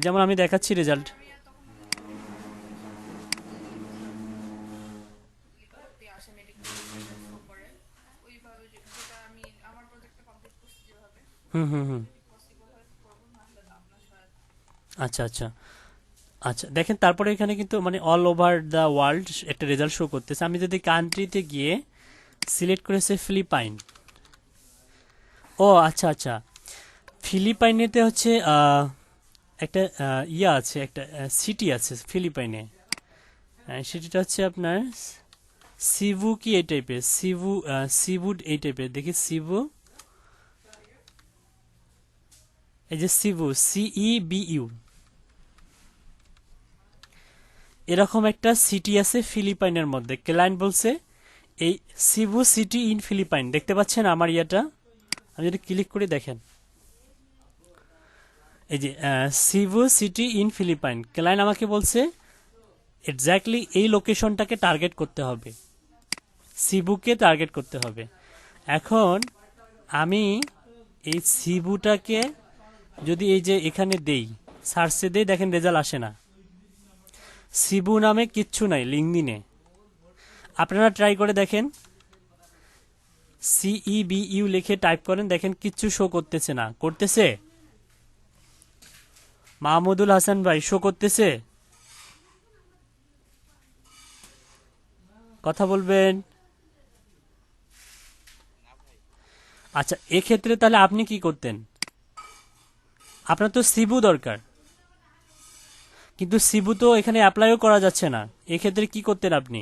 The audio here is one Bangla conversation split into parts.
যেমন আমি দেখাচ্ছি রেজাল্ট। হুম হুম হুম। আচ্ছা আচ্ছা। আচ্ছা দেখেন, তারপরে এখানে কিন্তু মানে অল ওভার দ্য ওয়ার্ল্ড একটা রেজাল্ট শো করতেছে। আমি যদি কান্ট্রিতে গিয়ে সিলেক্ট করেছে ফিলিপাইন। ও আচ্ছা আচ্ছা। ফিলিপাইনেতে হচ্ছে একটা ইয়া আছে, একটা সিটি আছে ফিলিপাইনে। সিটিটা হচ্ছে আপনার সিভু কি এই টাইপের, সিভু সিভুড এই টাইপের, দেখি সিভু, এই যে সিভু, সিই বিইউ, এরকম একটা সিটি আছে ফিলিপাইনের মধ্যে। ক্লায়েন্ট বলছে এই সিভু সিটি ইন ফিলিপাইন। দেখতে পাচ্ছেন আমার ইয়াটা? আমি যদি ক্লিক করে দেখেন, এই যে সিভু সিটি ইন ফিলিপাইন, ক্লায়েন্ট আমাকে বলছে এক্স্যাক্টলি এই লোকেশনটাকে টার্গেট করতে হবে, সিভুকে টার্গেট করতে হবে। এখন আমি এই সিভুটাকে যদি এই যে এখানে দেই, সার্চে দেই, দেখেন রেজাল্ট আসে না। সিবু নামে কিচ্ছু নাই লিঙ্কডিনে। আপনারা ট্রাই করে দেখেন, সিইবিইউ লিখে টাইপ করেন, দেখেন কিচ্ছু শো করতেছে না। করতেছে? মাহমুদুল হাসান ভাই, শো করতেছে? কথা বলবেন। আচ্ছা, এক্ষেত্রে তাহলে আপনি কি করতেন? আপনার তো সিবু দরকার, কিন্তু সিবু তো এখানে অ্যাপ্লাইও করা যাচ্ছে না। এক্ষেত্রে কি করতেন আপনি?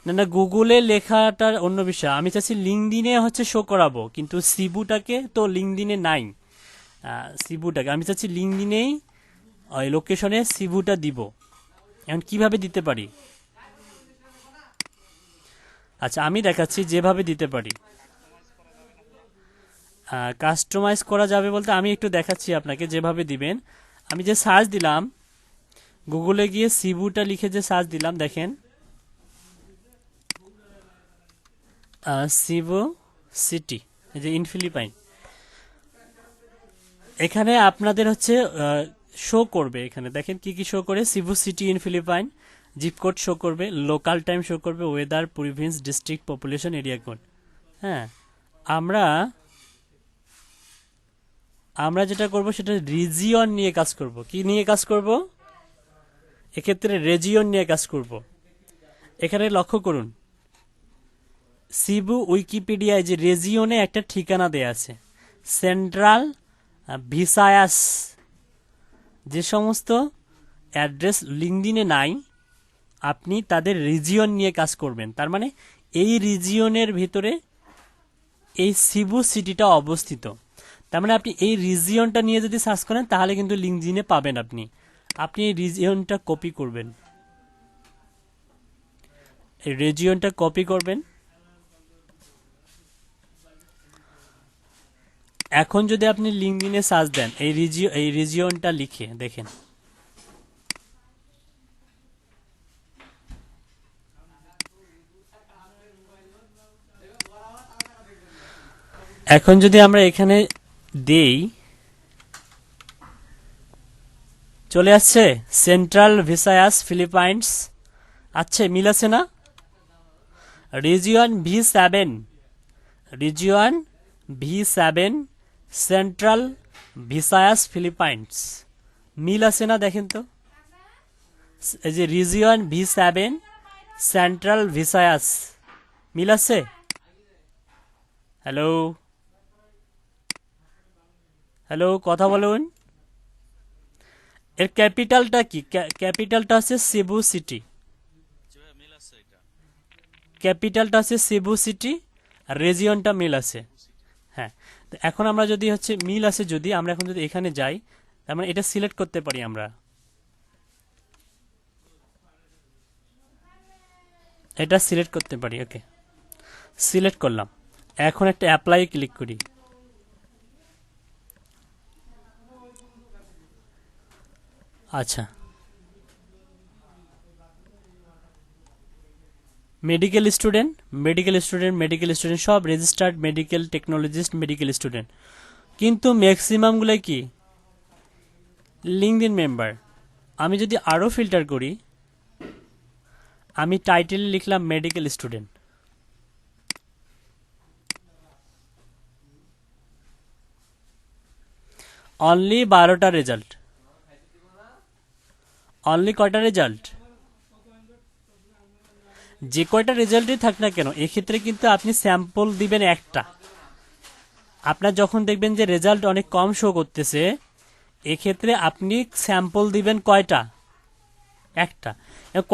না না, গুগলে লেখাটার অন্য বিষয়। আমি চাচ্ছি লিঙ্কডিনে হচ্ছে শো করাবো, কিন্তু সিবুটাকে তো লিঙ্কডিনে নাই। সিবুটাকে আমি চাচ্ছি লিঙ্কডিনেই ওই লোকেশনে সিবুটা দিব। এখন কিভাবে দিতে পারি? আচ্ছা আমি দেখাচ্ছি যেভাবে দিতে পারি। কাস্টমাইজ করা যাবে বলতে আমি একটু দেখাচ্ছি আপনাকে যেভাবে দিবেন। আমি যে সার্চ দিলাম, গুগলে গিয়ে সিবুটা লিখে যে সার্চ দিলাম, দেখেন সিবু সিটি, এই যে ইন ফিলিপাইন, এখানে আপনাদের হচ্ছে শো করবে। এখানে দেখেন কি কি শো করে, Cebu city in Philippines, zip code show করবে, লোকাল টাইম শো করবে, weather, province, district, population, area code. হ্যাঁ, আমরা আমরা যেটা করব সেটা রিজিয়ন নিয়ে কাজ করব। কি নিয়ে কাজ করব? এক্ষেত্রে রেজিয়ন নিয়ে কাজ করব। এখানে লক্ষ্য করুন, সিবু উইকিপিডিয়ায় যে রেজিয়নে একটা ঠিকানা দেয়া আছে, সেন্ট্রাল ভিসায়াস। যে সমস্ত অ্যাড্রেস লিঙ্কডিনে নাই, আপনি তাদের রিজিয়ন নিয়ে কাজ করবেন। তার মানে এই রিজিয়নের ভিতরে এই সিবু সিটিটা অবস্থিত। তার মানে আপনি এই রিজিয়নটা নিয়ে যদি সার্চ করেন তাহলে কিন্তু লিঙ্কডিনে পাবেন। আপনি আপনি এই রিজিয়নটা কপি করবেন, এই রিজিয়নটা কপি করবেন। এখন যদি আপনি লিঙ্কডিনে সার্চ দেন এই রিজিয়নটা লিখে দেখেন, এখন যদি আমরা এখানে দেই, চলে আসছে সেন্ট্রাল ভিসায়াস ফিলিপাইন্স। আচ্ছা, মিল আছে না? Region V 7, region V 7, central Visayas Philippines, মিল আছে না? দেখেন তো, এই যে রিজিয়ন ভি 7, সেন্ট্রাল ভিসায়াস, মিল আছে? হ্যালো, হ্যালো, কথা বলুন। এর ক্যাপিটালটা কি? ক্যাপিটালটা হচ্ছে সেবু সিটি। ক্যাপিটালটা হচ্ছে সেবু সিটি, আর রেজিয়নটা মিল আছে। হ্যাঁ, তো এখন আমরা যদি হচ্ছে মিল আছে, যদি আমরা এখন যদি এখানে যাই, তার মানে এটা সিলেক্ট করতে পারি আমরা। এটা সিলেক্ট করতে পারি। ওকে, সিলেক্ট করলাম। এখন একটা অ্যাপ্লাই ক্লিক করি। আচ্ছা, মেডিকেল স্টুডেন্ট, মেডিকেল স্টুডেন্ট সব registered medical technologist, medical student. কিন্তু ম্যাক্সিমামগুলো কি লিঙ্কডইন মেম্বার। আমি যদি আরও ফিল্টার করি, আমি টাইটেলে লিখলাম মেডিকেল স্টুডেন্ট, অনলি 12টা রেজাল্ট, অনলি কয়টা রেজাল্ট, যে কয়টা রেজাল্টই থাক না কেন এক্ষেত্রে কিন্তু আপনি স্যাম্পল দিবেন একটা। আপনার যখন দেখবেন যে রেজাল্ট অনেক কম শো করতেছে, এক্ষেত্রে আপনি স্যাম্পল দিবেন কয়টা, একটা।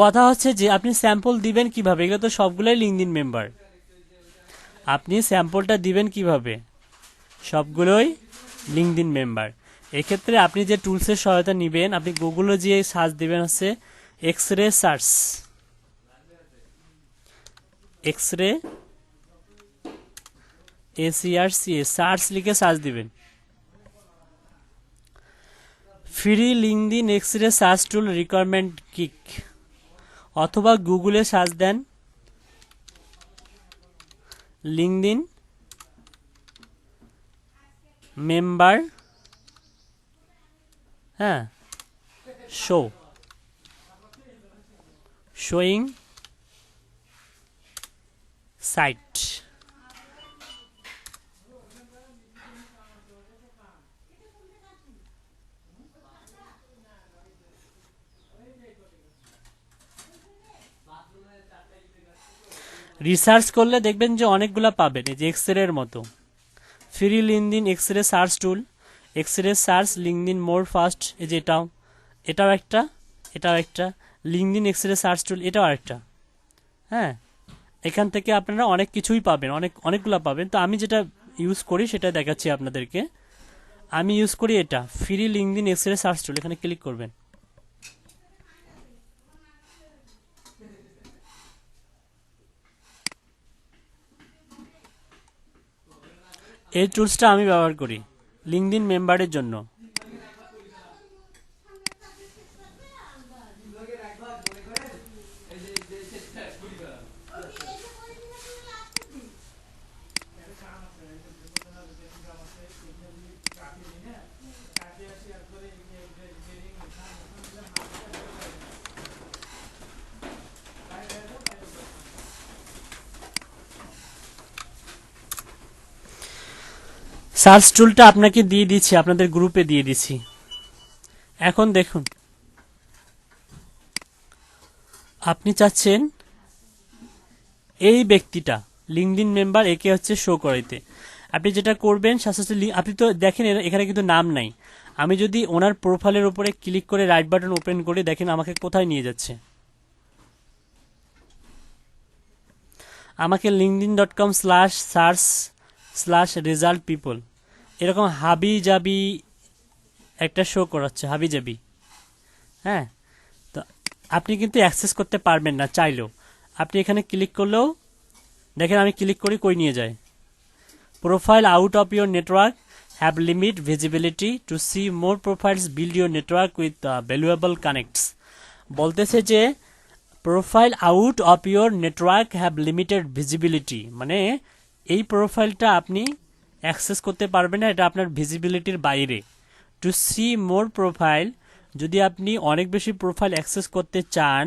কথা হচ্ছে যে আপনি স্যাম্পল দিবেন কিভাবে, এগুলো তো সবগুলোই লিঙ্কডইন মেম্বার, আপনি স্যাম্পলটা দিবেন কিভাবে, সবগুলোই লিঙ্কডইন মেম্বার। এক্ষেত্রে আপনি যে টুলসের সহায়তা নেবেন, আপনি গুগলে যে সার্চ দিবেন হচ্ছে x-ray search, x-ray ACRCA search লিখে সার্চ দিবেন। Free LinkedIn x-ray search tool requirement kick, অথবা গুগলে সার্চ দেন লিঙ্কডইন মেম্বার, হ্যাঁ, শোয়িং সাইট। রিসার্চ করলে দেখবেন যে অনেকগুলা পাবেন, এই যে এক্সরে এর মতো free LinkedIn x-ray search tool, x ray search LinkedIn more fast, এই যে এটাও একটা, এটাও একটা লিঙ্কডইন এক্সরে সার্চ টুল, এটাও আরেকটা। হ্যাঁ, এখান থেকে আপনারা অনেক কিছুই পাবেন, অনেকগুলা পাবেন। তো আমি যেটা ইউজ করি সেটা দেখাচ্ছি আপনাদেরকে। আমি ইউজ করি এটা free LinkedIn x-ray search tool, এখানে ক্লিক করবেন। এই টুলসটা আমি ব্যবহার করি লিঙ্কডইন মেম্বারের জন্য। সার্চ টুলটা আপনাকে দিয়ে দিচ্ছি, আপনাদের গ্রুপে দিয়ে দিচ্ছি। এখন দেখুন, আপনি চাচ্ছেন এই ব্যক্তিটা লিঙ্কডইন মেম্বার, একে হচ্ছে শো করাইতে। আপনি যেটা করবেন সাথে সাথে আপনি তো দেখেন এখানে কিন্তু নাম নাই। আমি যদি ওনার প্রোফাইলের উপরে ক্লিক করে রাইট বাটন ওপেন করে দেখেন আমাকে কোথায় নিয়ে যাচ্ছে, আমাকে linkedin.com/search/result people এরকম হাবি জাবি একটা শো করাচ্ছে, হাবি জাবি। হ্যাঁ, তো আপনি কিন্তু অ্যাক্সেস করতে পারবেন না চাইলেও। আপনি এখানে ক্লিক করলেও দেখেন আমি ক্লিক করি কই নিয়ে যায়, profile out of your network have limit visibility to see more profiles build your network with valuable connects. বলতেছে যে profile out of your network have limited visibility, মানে এই প্রোফাইলটা আপনি অ্যাক্সেস করতে পারবেন না, এটা আপনার ভিজিবিলিটির বাইরে। টু সি মোর প্রোফাইল, যদি আপনি অনেক বেশি প্রোফাইল অ্যাক্সেস করতে চান,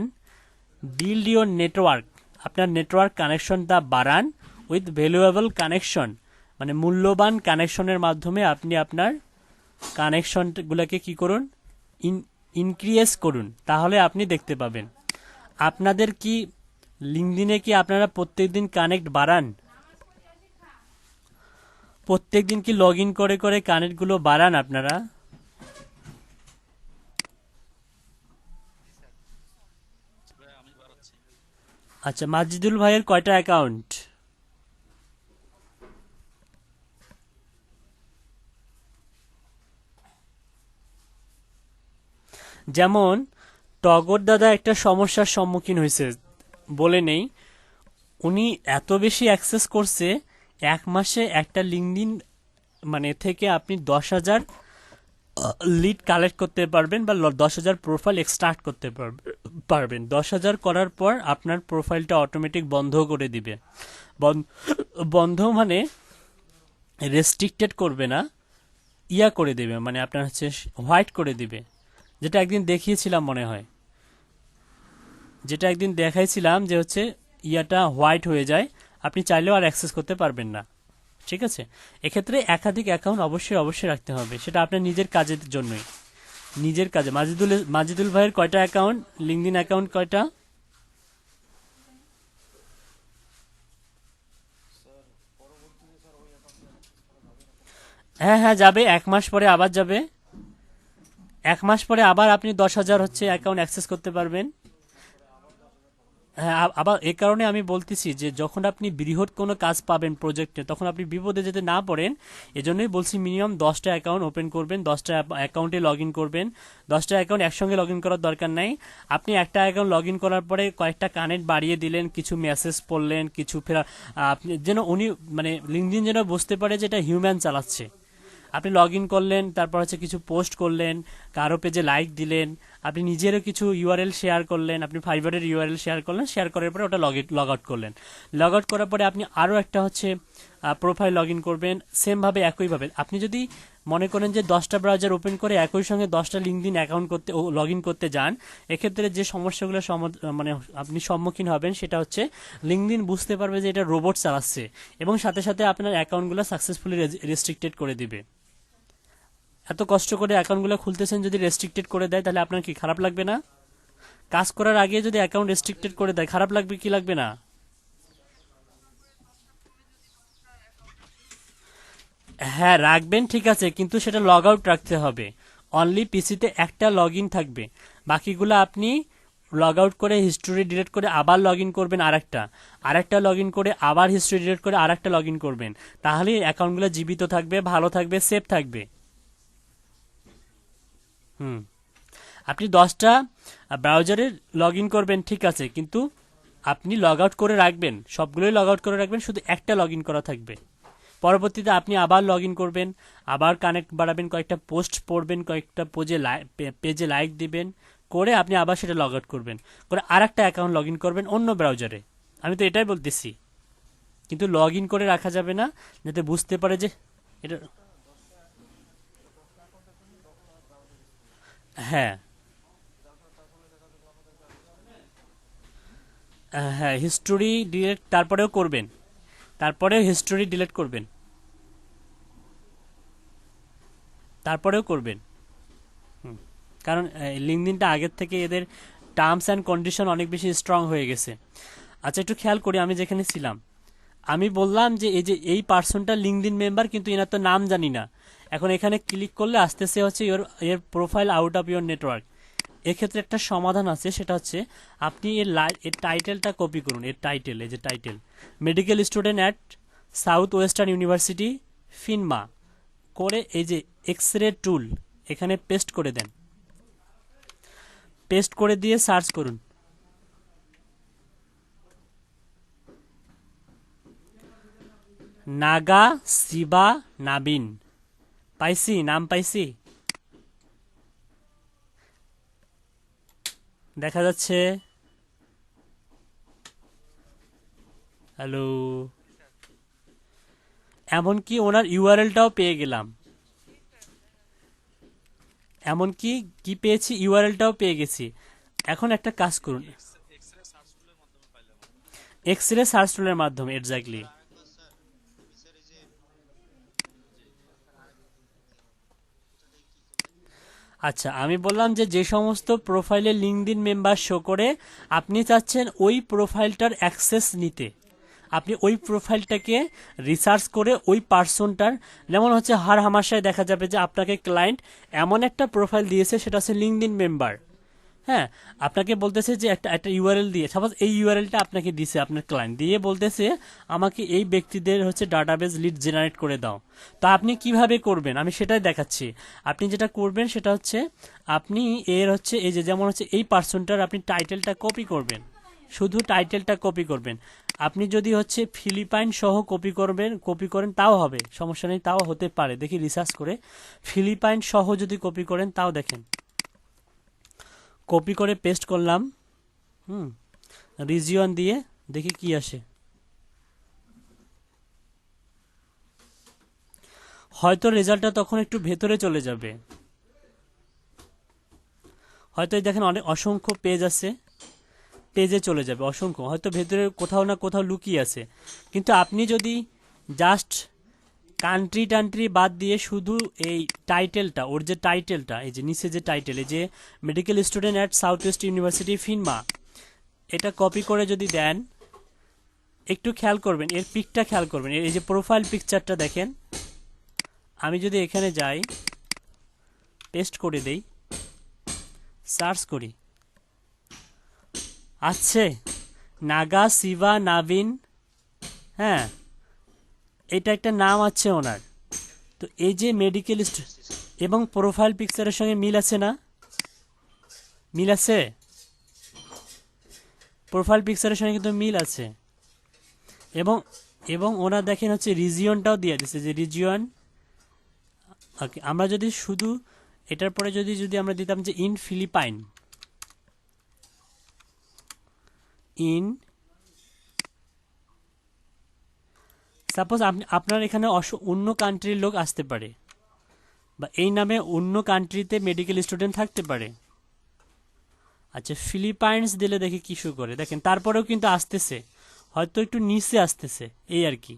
বিল্ড ইউর নেটওয়ার্ক, আপনার নেটওয়ার্ক কানেকশনটা বাড়ান উইথ ভ্যালুয়েবল কানেকশন, মানে মূল্যবান কানেকশনের মাধ্যমে আপনি আপনার কানেকশনগুলোকে কি করুন, ইনক্রিজ করুন, তাহলে আপনি দেখতে পাবেন। আপনাদের কি লিঙ্কডইনে কি আপনারা প্রত্যেকদিন কানেক্ট বাড়ান, প্রত্যেকদিন কি লগ ইন করে করে কানেক্টগুলো বাড়ান আপনারা? আচ্ছা, মাজিদুল ভাইয়ের কয়টা অ্যাকাউন্ট? যেমন টগর দাদা একটা সমস্যার সম্মুখীন হয়েছে, বলে নেই। উনি এত বেশি অ্যাক্সেস করছে, এক মাসে একটা লিঙ্কডইন মানে থেকে আপনি 10,000 লিড কালেক্ট করতে পারবেন বা 10,000 প্রোফাইল এক্সট্রাক্ট করতে পারবেন। 10,000 করার পর আপনার প্রোফাইলটা অটোমেটিক বন্ধ করে দিবে। বন্ধ মানে রেস্ট্রিক্টেড করবে না, ইয়া করে দেবে, মানে আপনার হচ্ছে হোয়াইট করে দিবে। যেটা একদিন দেখিয়েছিলাম মনে হয়, যেটা একদিন দেখাইছিলাম যে হচ্ছে ইয়াটা হোয়াইট হয়ে যায়, আপনি চাইলেও আর অ্যাক্সেস করতে পারবেন না। ঠিক আছে, এক্ষেত্রে একাধিক অ্যাকাউন্ট অবশ্যই অবশ্যই রাখতে হবে, সেটা আপনার নিজের কাজের জন্যই, নিজের কাজে। মাজিদুল ভাইয়ের কয়টা অ্যাকাউন্ট, লিঙ্কডইন অ্যাকাউন্ট কয়টা? হ্যাঁ হ্যাঁ যাবে, 1 মাস পরে আবার যাবে। 1 মাস পরে আবার আপনি 10,000 হচ্ছে অ্যাকাউন্ট অ্যাক্সেস করতে পারবেন। হ্যাঁ, আবার এই কারণে আমি বলতেছি যে যখন আপনি বৃহৎ কোনো কাজ পাবেন প্রজেক্টে, তখন আপনি বিপদে যেতে না পড়েন। এজন্যই বলছি মিনিমাম 10টা অ্যাকাউন্ট ওপেন করবেন, 10টা অ্যাকাউন্টে লগ ইন করবেন। 10টা অ্যাকাউন্ট একসঙ্গে লগ ইন করার দরকার নাই। আপনি একটা অ্যাকাউন্ট লগ ইন করার পরে কয়েকটা কানেক্ট বাড়িয়ে দিলেন, কিছু মেসেজ পড়লেন, কিছু ফেরা, আপনি যেন উনি মানে লিঙ্কডইন যেন বুঝতে পারে যে এটা হিউম্যান চালাচ্ছে। আপনি লগ ইন করলেন, তারপর হচ্ছে কিছু পোস্ট করলেন, কারো পেজে লাইক দিলেন, আপনি নিজেরও কিছু ইউআরএল শেয়ার করলেন, আপনি ফাইবারের ইউআরএল শেয়ার করলেন, শেয়ার করার পরে ওটা লগ আউট করলেন। লগ আউট করার পরে আপনি আরও একটা হচ্ছে প্রোফাইল লগ ইন করবেন। সেমভাবে একইভাবে আপনি যদি মনে করেন যে 10টা ব্রাউজার ওপেন করে একই সঙ্গে 10টা লিঙ্কডইন অ্যাকাউন্ট করতে লগ ইন করতে যান, এক্ষেত্রে যে সমস্যাগুলো মানে আপনি সম্মুখীন হবেন সেটা হচ্ছে লিঙ্কডইন বুঝতে পারবে যে এটা রোবট চালাচ্ছে, এবং সাথে সাথে আপনার অ্যাকাউন্টগুলো সাকসেসফুলি রেস্ট্রিক্টেড করে দিবে। এত কষ্ট করে অ্যাকাউন্টগুলো খুলতেছেন, যদি রেস্ট্রিক্টেড করে দেয় তাহলে আপনার কি খারাপ লাগবে না? কাজ করার আগে যদি অ্যাকাউন্ট রেস্ট্রিক্টেড করে দেয় খারাপ লাগবে কি লাগবে না? হ্যাঁ রাখবেন, ঠিক আছে, কিন্তু সেটা লগ আউট রাখতে হবে। অনলি পিসিতে একটা লগ ইন থাকবে, বাকিগুলো আপনি লগ আউট করে হিস্টোরি ডিলিট করে আবার লগ ইন করবেন, আরেকটা লগ ইন করে আবার হিস্টোরি ডিলিট করে আরেকটা লগ ইন করবেন। তাহলেই অ্যাকাউন্টগুলো জীবিত থাকবে, ভালো থাকবে, সেফ থাকবে। হুম, আপনি 10টা ব্রাউজারে লগ ইন করবেন, ঠিক আছে, কিন্তু আপনি লগ আউট করে রাখবেন, সবগুলোই লগ আউট করে রাখবেন, শুধু একটা লগ ইন করা থাকবে। পরবর্তীতে আপনি আবার লগ ইন করবেন, আবার কানেক্ট বাড়াবেন, কয়েকটা পোস্ট পড়বেন, কয়েকটা পেজে লাইক দিবেন, করে আপনি আবার সেটা লগ আউট করবেন, করে আর একটা অ্যাকাউন্ট লগ ইন করবেন অন্য ব্রাউজারে। আমি তো এটাই বলতেছি, কিন্তু লগ ইন করে রাখা যাবে না, যাতে বুঝতে পারে যে এটা। হ্যাঁ হ্যাঁ, হিস্টোরি ডিলিট তারপরেও করবেন, তারপরেও হিস্টোরি ডিলিট করবেন, তারপরেও করবেন। হুম, কারণ লিঙ্কডইনটা আগের থেকে এদের টার্মস অ্যান্ড কন্ডিশন অনেক বেশি স্ট্রং হয়ে গেছে। আচ্ছা একটু খেয়াল করি, আমি যেখানে ছিলাম আমি বললাম যে এই যে এই পার্সনটা লিঙ্কডইন মেম্বার, কিন্তু এনার তো নাম জানি না। এখন এখানে ক্লিক করলে আসতেছে হচ্ছে এর profile out of your network. এক্ষেত্রে একটা সমাধান আছে, সেটা হচ্ছে আপনি এর টাইটেলটা কপি করুন। এর টাইটেল, এই যে title, medical student at South Western University PHINMA, করে এই যে এক্স রে টুল এখানে পেস্ট করে দেন। পেস্ট করে দিয়ে সার্চ করুন। নাগা শিবা নাবিন, পাইছি, নাম পাইছি, দেখা যাচ্ছে। হ্যালো, এমনকি ওনার ইউআরএলটাও পেয়ে গেলাম, এমনকি কি পেয়েছি, ইউআরএলটাও পেয়ে গেছি। এখন একটা কাজ করুন, এক্স রে সার্চ টুলের মাধ্যমে, এক্স্যাক্টলি। আচ্ছা, আমি বললাম যে যে সমস্ত প্রোফাইলে লিঙ্কডইন মেম্বার শো করে, আপনি চাচ্ছেন ওই প্রোফাইলটার অ্যাক্সেস নিতে। আপনি ওই প্রোফাইলটাকে রিসার্চ করে ওই পার্সনটার, যেমন হচ্ছে হার হামাশায় দেখা যাবে যে আপনাকে ক্লায়েন্ট এমন একটা প্রোফাইল দিয়েছে, সেটা হচ্ছে লিঙ্কডইন মেম্বার। হ্যাঁ, আপনাকে বলতেছে যে একটা একটা ইউআরএল দিয়ে, সাপোজ এই ইউআরএলটা আপনাকে দিছে আপনার ক্লায়েন্ট, দিয়ে বলতেছে আমাকে এই ব্যক্তিদের হচ্ছে ডাটাবেজ লিড জেনারেট করে দাও। তা আপনি কিভাবে করবেন আমি সেটাই দেখাচ্ছি। আপনি যেটা করবেন সেটা হচ্ছে আপনি এর হচ্ছে এই যে যেমন হচ্ছে এই পার্সনটার আপনি টাইটেলটা কপি করবেন, শুধু টাইটেলটা কপি করবেন। আপনি যদি হচ্ছে ফিলিপাইন সহ কপি করেন তাও হবে, সমস্যা নেই, তাও হতে পারে। দেখি রিসার্চ করে ফিলিপাইন সহ যদি কপি করেন তাও দেখেন, কপি করে পেস্ট করলাম, রিজিয়ন দিয়ে দেখি কি আসে। হয়তো রেজাল্টটা তখন একটু ভেতরে চলে যাবে, হয়তো দেখেন অনেক অসংখ্য পেজ আছে, পেজে চলে যাবে অসংখ্য, হয়তো ভেতরে কোথাও না কোথাও লুকিয়ে আছে। কিন্তু আপনি যদি জাস্ট কান্ট্রি টান্ট্রি বাদ দিয়ে শুধু এই টাইটেলটা, ওর যে টাইটেলটা, এই যে নিচে যে টাইটেল, এই যে medical student at South West University PHINMA, এটা কপি করে যদি দেন, একটু খেয়াল করবেন, এর পিকটা খেয়াল করবেন, এই যে প্রোফাইল পিকচারটা দেখেন। আমি যদি এখানে যাই, পেস্ট করে দেই, সার্চ করি, আছে নাগা শিবা নাভিন, হ্যাঁ এটা একটা নাম আছে ওনার। তো এই যে মেডিকেল এবং প্রোফাইল পিকচারের সঙ্গে মিল আছে না, মিল আছে, প্রোফাইল পিকচারের সঙ্গে কিন্তু মিল আছে। এবং এবং ওনার দেখেন হচ্ছে রিজিয়নটাও দিয়ে দিচ্ছে, যে রিজিয়ন। ওকে, আমরা যদি শুধু এটার পরে যদি আমরা দিতাম যে ইন ফিলিপাইন, ইন সাপোজ আপনার এখানে অন্য কান্ট্রির লোক আসতে পারে, বা এই নামে অন্য কান্ট্রিতে মেডিকেল স্টুডেন্ট থাকতে পারে। আচ্ছা, ফিলিপাইন্স দিলে দেখি কি শুরু করে, দেখেন তারপরেও কিন্তু আসতেছে, হয়তো একটু নিচে আসতেছে, এই আর কি।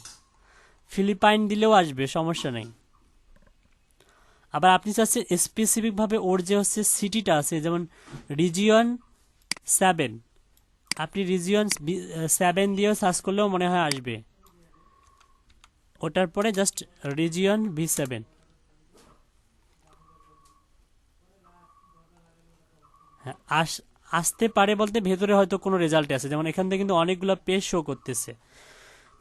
ফিলিপাইন দিলেও আসবে, সমস্যা নেই। আবার আপনি চাচ্ছেন স্পেসিফিকভাবে ওর যে হচ্ছে সিটিটা আছে, যেমন রিজিয়ন 7, আপনি রিজিয়ন 7 দিয়েও সার্চ করলেও মনে হয় আসবে। ওটার পরে জাস্ট রিজিয়ন V7, হ্যাঁ আসতে পারে বলতে ভেতরে হয়তো কোনো রেজাল্ট আছে, যেমন এখান থেকে কিন্তু অনেকগুলো পেজ শো করতেছে।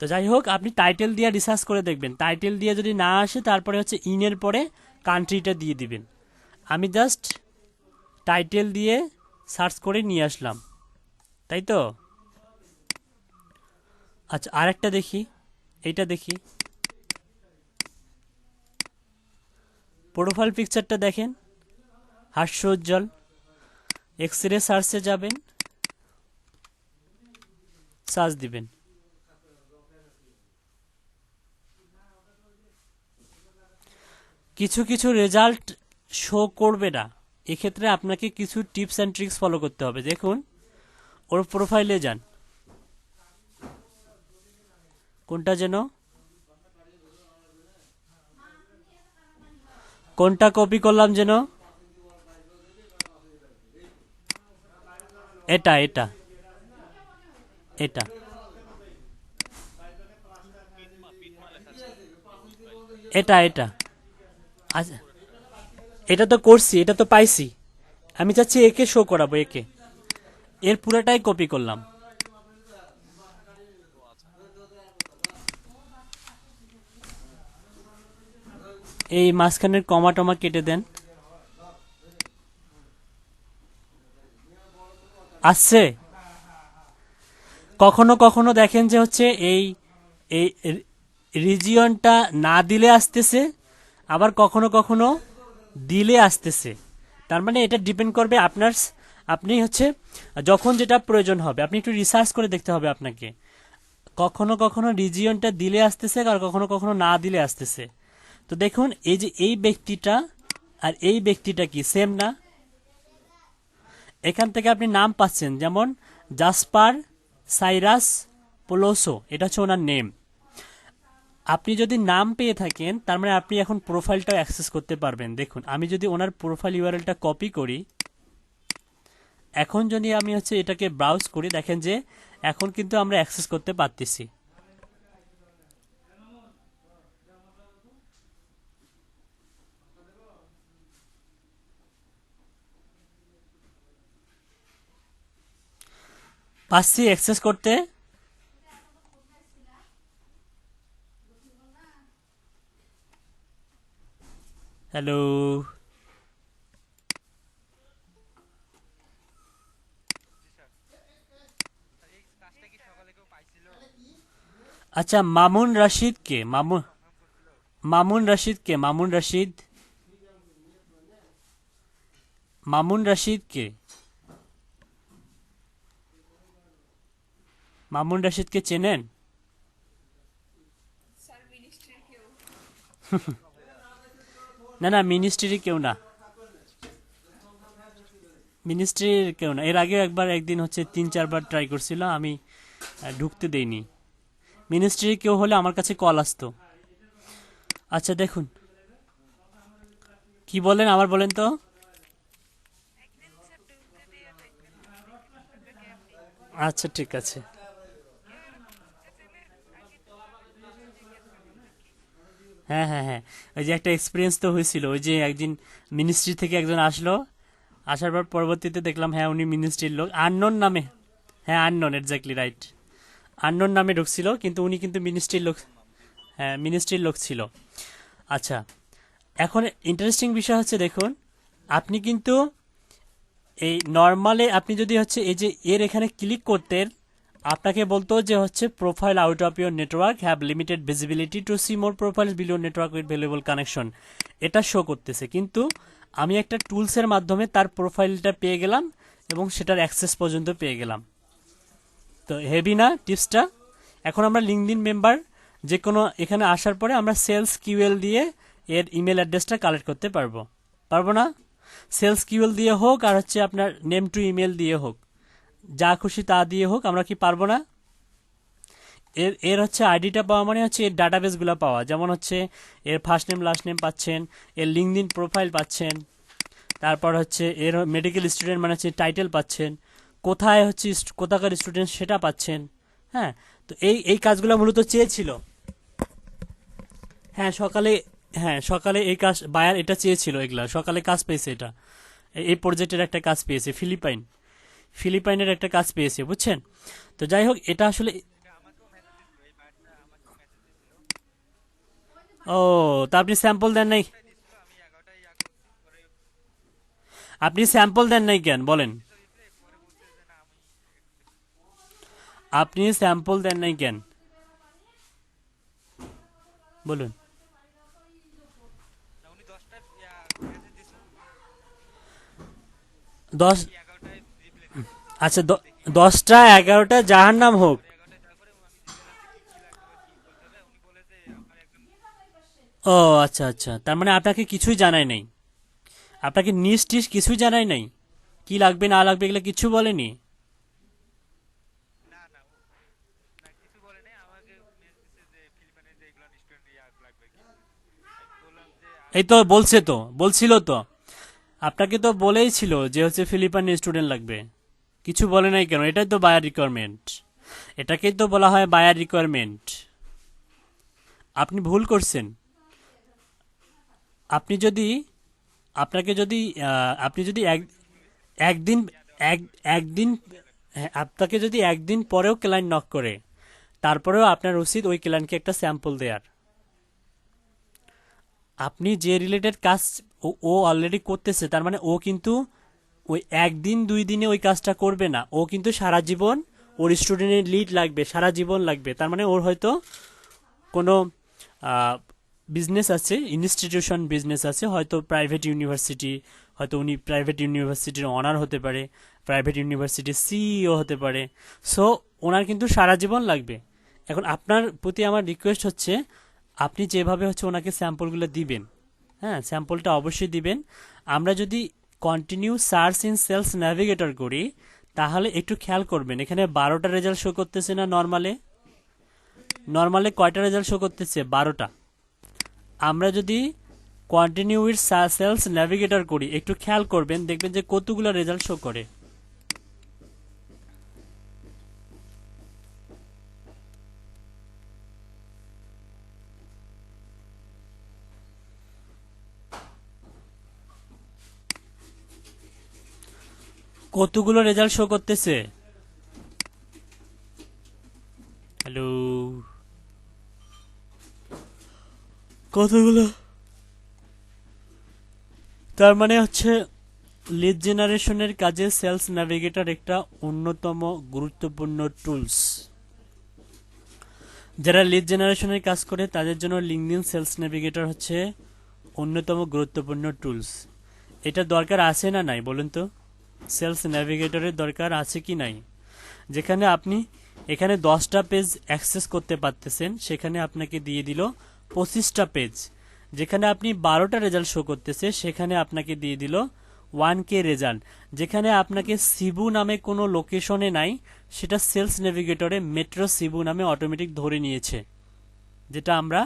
তো যাই হোক, আপনি টাইটেল দিয়ে রিসার্চ করে দেখবেন, টাইটেল দিয়ে যদি না আসে তারপরে হচ্ছে ইনের পরে কান্ট্রিটা দিয়ে দিবেন। আমি জাস্ট টাইটেল দিয়ে সার্চ করে নিয়ে আসলাম, তাই তো। আচ্ছা, আরেকটা দেখি, এইটা দেখি, প্রোফাইল পিকচারটা দেখেন, হাস্যোজ্জ্বল। এক্স রে সার্চে যাবেন, সার্চ দিবেন, কিছু কিছু রেজাল্ট শো করবে না। এক্ষেত্রে আপনাকে কিছু টিপস অ্যান্ড ট্রিক্স ফলো করতে হবে। দেখুন, ওর প্রোফাইলে যান, কোনটা যেন, কোনটা কপি করলাম যেন, এটা এটা এটা এটা এটা আচ্ছা, এটা তো করছি, এটা তো পাইছি, আমি চাচ্ছি একে শো করাবো, একে, এর পুরাটাই কপি করলাম। এই মাঝখানের কমা টমা কেটে দেন, আসছে। কখনো কখনো দেখেন যে হচ্ছে এই এই রিজিয়নটা না দিলে আসতেছে, আবার কখনো কখনো দিলে আসতেছে। তার মানে এটা ডিপেন্ড করবে আপনার, আপনি হচ্ছে যখন যেটা প্রয়োজন হবে আপনি একটু রিসার্চ করে দেখতে হবে আপনাকে। কখনো কখনো রিজিয়নটা দিলে আসতেছে, আর কখনো কখনো না দিলে আসতেছে। তো দেখুন, এই যে এই ব্যক্তিটা আর এই ব্যক্তিটা কি সেম না? এখান থেকে আপনি নাম পাচ্ছেন, যেমন জাসপার সাইরাস পোলোসো, এটা হচ্ছে ওনার নেম। আপনি যদি নাম পেয়ে থাকেন তার মানে আপনি এখন প্রোফাইলটাও অ্যাক্সেস করতে পারবেন। দেখুন, আমি যদি ওনার প্রোফাইল ইউআরএলটা কপি করি, এখন যদি আমি হচ্ছে এটাকে ব্রাউজ করি, দেখেন যে এখন কিন্তু আমরা অ্যাক্সেস করতে পারতেছি। পাচ্ছি অ্যাক্সেস করতে। হ্যালো, আচ্ছা, মামুন রাশিদ কে? মামুন রাশিদ কে? মামুন রাশিদ কে? মামুন রাশিদকে চেনেন? না না, মিনিস্ট্রির কেউ না। মিনিস্ট্রির কেউ না। এর আগেও একবার একদিন হচ্ছে 3-4 বার ট্রাই করছিল, আমি ঢুকতে দেইনি। মিনিস্ট্রির কেউ হলে আমার কাছে কল আসতো। আচ্ছা দেখুন, কি বলেন আবার বলেন তো। আচ্ছা ঠিক আছে। হ্যাঁ হ্যাঁ হ্যাঁ, ওই যে একটা এক্সপিরিয়েন্স তো হয়েছিল, ওই যে একদিন মিনিস্ট্রি থেকে একজন আসলো, আসার পর পরবর্তীতে দেখলাম হ্যাঁ উনি মিনিস্ট্রির লোক, আননোন নামে। হ্যাঁ আননোন, এক্স্যাক্টলি রাইট। আননোন নামে ঢুকছিল, কিন্তু উনি কিন্তু মিনিস্ট্রির লোক। হ্যাঁ মিনিস্ট্রির লোক ছিল। আচ্ছা, এখন ইন্টারেস্টিং বিষয় হচ্ছে দেখুন, আপনি কিন্তু এই নর্মালে আপনি যদি হচ্ছে এই যে এর এখানে ক্লিক করতেন, আপনাকে বলতো যে হচ্ছে profile out of your network have limited visibility to see more profiles below network with valuable connection. এটা শো করতেছে, কিন্তু আমি একটা টুলসের মাধ্যমে তার প্রোফাইলটা পেয়ে গেলাম এবং সেটার অ্যাক্সেস পর্যন্ত পেয়ে গেলাম। তো হেভি না টিপসটা? এখন আমরা লিঙ্কডইন মেম্বার, যে কোনো এখানে আসার পরে আমরা সেলস কিউএল দিয়ে এর ইমেল অ্যাড্রেসটা কালেক্ট করতে পারবো, পারবো না? সেলস কিউএল দিয়ে হোক আর হচ্ছে আপনার নেম টু ইমেল দিয়ে হোক, যা খুশি তা দিয়ে হোক, আমরা কি পারবো না? এর এর হচ্ছে আইডিটা পাওয়া মানে হচ্ছে এর ডাটাবেসগুলো পাওয়া, যেমন হচ্ছে এর ফার্স্ট নেম লাস্ট নেম পাচ্ছেন, এর লিঙ্কডইন প্রোফাইল পাচ্ছেন, তারপর হচ্ছে এর মেডিকেল স্টুডেন্ট মানে হচ্ছে টাইটেল পাচ্ছেন, কোথায় হচ্ছে কোথাকার স্টুডেন্ট সেটা পাচ্ছেন। হ্যাঁ, তো এই এই কাজগুলো মূলত চেয়েছিল। হ্যাঁ সকালে, হ্যাঁ সকালে এই কাজ বায়ার এটা চেয়েছিল, এগুলা সকালে কাজ পেয়েছে, এটা এই প্রজেক্টের একটা কাজ পেয়েছে, ফিলিপাইনের একটা কাজ পেয়েছে, বুঝছেন? তো যাই হোক, এটা আসলে ও, তা আপনি স্যাম্পল দেন নাই? আপনি স্যাম্পল দেন নাই কেন বলেন? আপনি স্যাম্পল দেন নাই কেন বলুন? দশ, আচ্ছা 10টা 11টা জাহার নাম হোক। ও আচ্ছা আচ্ছা, তার মানে আপনাকে কিছুই জানাই নাই, আপনাকে নিস টিস কিছুই জানাই নাই, কি লাগবে না লাগবে এগুলো কিছু বলেনি? এই তো বলছে, তো বলছিল তো, আপনাকে তো বলেই ছিল যে হচ্ছে ফিলিপাইন স্টুডেন্ট লাগবে, কিছু বলে নাই কেন? এটাই তো বায়ার রিকোয়ারমেন্ট, এটাকেই তো বলা হয় বায়ার রিকোয়ারমেন্ট। আপনি ভুল করছেন। আপনি যদি, আপনাকে যদি আপনি যদি একদিন এক একদিন, হ্যাঁ, আপনাকে যদি একদিন পরেও ক্লায়েন্ট নক করে, তারপরেও আপনার উচিত ওই ক্লায়েন্টকে একটা স্যাম্পল দেওয়ার। আপনি যে রিলেটেড কাজ ও অলরেডি করতেছে, তার মানে ও কিন্তু ওই একদিন 2 দিনে ওই কাজটা করবে না, ও কিন্তু সারা জীবন ওর স্টুডেন্টের লিড লাগবে, সারা জীবন লাগবে। তার মানে ওর হয়তো কোনো বিজনেস আছে, ইনস্টিটিউশন বিজনেস আছে, হয়তো প্রাইভেট ইউনিভার্সিটি, হয়তো উনি প্রাইভেট ইউনিভার্সিটির অনার হতে পারে, প্রাইভেট ইউনিভার্সিটির সিইও হতে পারে। সো ওনার কিন্তু সারা জীবন লাগবে। এখন আপনার প্রতি আমার রিকোয়েস্ট হচ্ছে, আপনি যেভাবে হচ্ছে ওনাকে স্যাম্পলগুলো দিবেন, হ্যাঁ স্যাম্পলটা অবশ্যই দিবেন। আমরা যদি continue search in Sales Navigator করি, তাহলে একটু খেয়াল করবেন, এখানে 12টা রেজাল্ট শো করতেছে না? নর্মালে নর্মালে কয়টা রেজাল্ট শো করতেছে? 12টা। আমরা যদি কন্টিনিউ উইথ সেলস ন্যাভিগেটর করি, একটু খেয়াল করবেন, দেখবেন যে কতগুলো রেজাল্ট শো করে। কতগুলো রেজাল্ট শো করতেছে? হ্যালো, কতগুলো? তার মানে হচ্ছে লিড জেনারেশনের কাজে সেলস ন্যাভিগেটর একটা অন্যতম গুরুত্বপূর্ণ টুলস। যারা লিড জেনারেশনের কাজ করে তাদের জন্য লিঙ্কডইন সেলস নেভিগেটর হচ্ছে অন্যতম গুরুত্বপূর্ণ টুলস। এটা দরকার আছে না নাই বলুন তো? সেলস নেভিগেটরের দরকার আছে কি নাই? যেখানে আপনি এখানে 10টা পেজ অ্যাক্সেস করতে পারতেছেন, সেখানে আপনাকে দিয়ে দিল 25টা পেজ। যেখানে আপনি 12টা রেজাল্ট শো করতেছে, সেখানে আপনাকে দিয়ে দিল 1K রেজাল্ট। যেখানে আপনাকে সিবু নামে কোনো লোকেশনে নাই, সেটা সেলস নেভিগেটরে মেট্রো সিবু নামে অটোমেটিক ধরে নিয়েছে, যেটা আমরা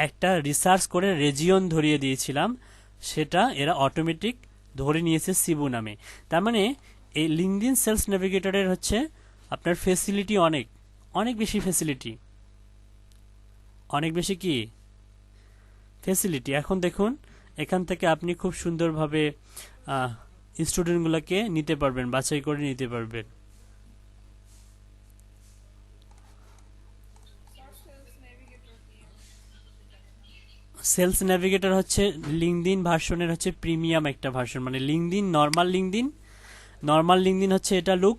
একটা রিসার্চ করে রেজিয়ন ধরিয়ে দিয়েছিলাম, সেটা এরা অটোমেটিক ধরে নিয়েছে সিবু নামে। তার মানে এই লিঙ্কডইন সেলস নেভিগেটরের হচ্ছে আপনার ফেসিলিটি অনেক অনেক বেশি, ফেসিলিটি অনেক বেশি কি ফেসিলিটি। এখন দেখুন এখান থেকে আপনি খুব সুন্দরভাবে স্টুডেন্টগুলোকে নিতে পারবেন, বাছাই করে নিতে পারবেন। সেলস নেভিগেটর হচ্ছে লিঙ্কডইন ভার্সনের হচ্ছে প্রিমিয়াম একটা ভার্সন, মানে লিঙ্কডইন নর্মাল লিঙ্কডইন হচ্ছে এটা লুক,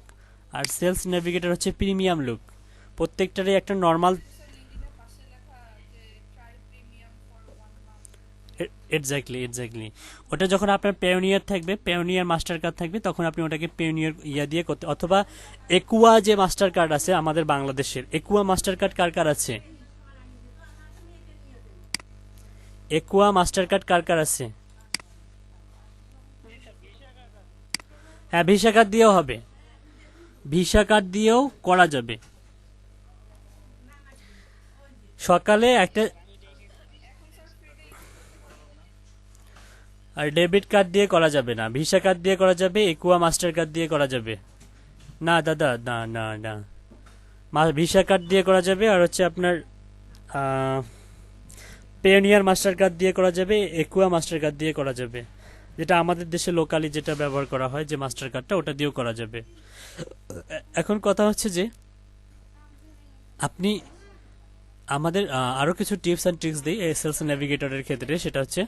আর সেলস নেভিগেটর হচ্ছে প্রিমিয়াম লুক। প্রত্যেকটারই একটা নর্মাল, এক্স্যাক্টলি ওটা যখন আপনার পেওনিয়ার থাকবে, পেওনিয়ার মাস্টার কার্ড থাকবে, তখন আপনি ওটাকে পেওনিয়ার ইয়া দিয়ে করতে, অথবা একুয়া যে মাস্টার কার্ড আছে আমাদের বাংলাদেশের, একুয়া মাস্টার কার্ড কার কার আছে? একুয়া মাস্টার কার্ড কার কার আছে? হ্যাঁ, ভিসা কার্ড দিয়েও হবে, ভিসা কার্ড দিয়েও করা যাবে। সকালে একটা, আর ডেবিট কার্ড দিয়ে করা যাবে না, ভিসা কার্ড দিয়ে করা যাবে, একুয়া মাস্টার কার্ড দিয়ে করা যাবে। না দাদা, না না না, ভিসা কার্ড দিয়ে করা যাবে, আর হচ্ছে আপনার পেওনিয়ার মাস্টার কার্ড দিয়ে করা যাবে, একুয়া মাস্টার কার্ড দিয়ে করা যাবে, যেটা আমাদের দেশে লোকালি যেটা ব্যবহার করা হয় যে মাস্টার কার্ডটা, ওটা দিয়েও করা যাবে। এখন কথা হচ্ছে যে আপনি আমাদের আরো কিছু টিপস অ্যান্ড ট্রিক্স দিই সেলস নেভিগেটরের ক্ষেত্রে। সেটা হচ্ছে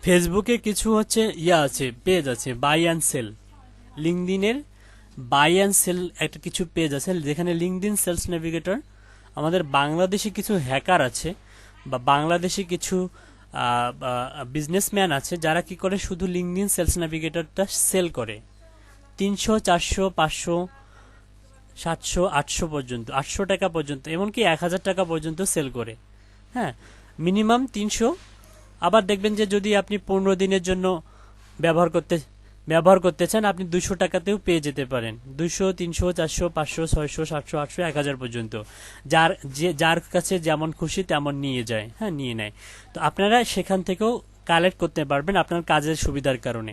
ফেসবুকে কিছু হচ্ছে আছে, পেজ আছে বাই অ্যান্ড সেল। লিঙ্কডইনের বাই অ্যান্ড সেল একটা কিছু পেজ আছে, যেখানে লিঙ্কডইন সেলস নেভিগেটর, আমাদের বাংলাদেশি কিছু হ্যাকার আছে বা বাংলাদেশি কিছু বিজনেসম্যান আছে, যারা কি করে শুধু লিঙ্কডইন সেলস নেভিগেটরটা সেল করে 300, 400, 500, 700, 800 পর্যন্ত, 800 টাকা পর্যন্ত, এমনকি 1000 টাকা পর্যন্ত সেল করে। হ্যাঁ, মিনিমাম 300। আবার দেখবেন যে যদি আপনি 15 দিনের জন্য ব্যবহার করতে চান, আপনি 200 টাকাতেও পেয়ে যেতে পারেন, 200, 300, 400, 500, 600, 700, 800, 1000 পর্যন্ত। যার কাছে যেমন খুশি তেমন নিয়ে যায়, হ্যাঁ নিয়ে নেয়। তো আপনারা সেখান থেকেও কালেক্ট করতে পারবেন আপনার কাজের সুবিধার কারণে।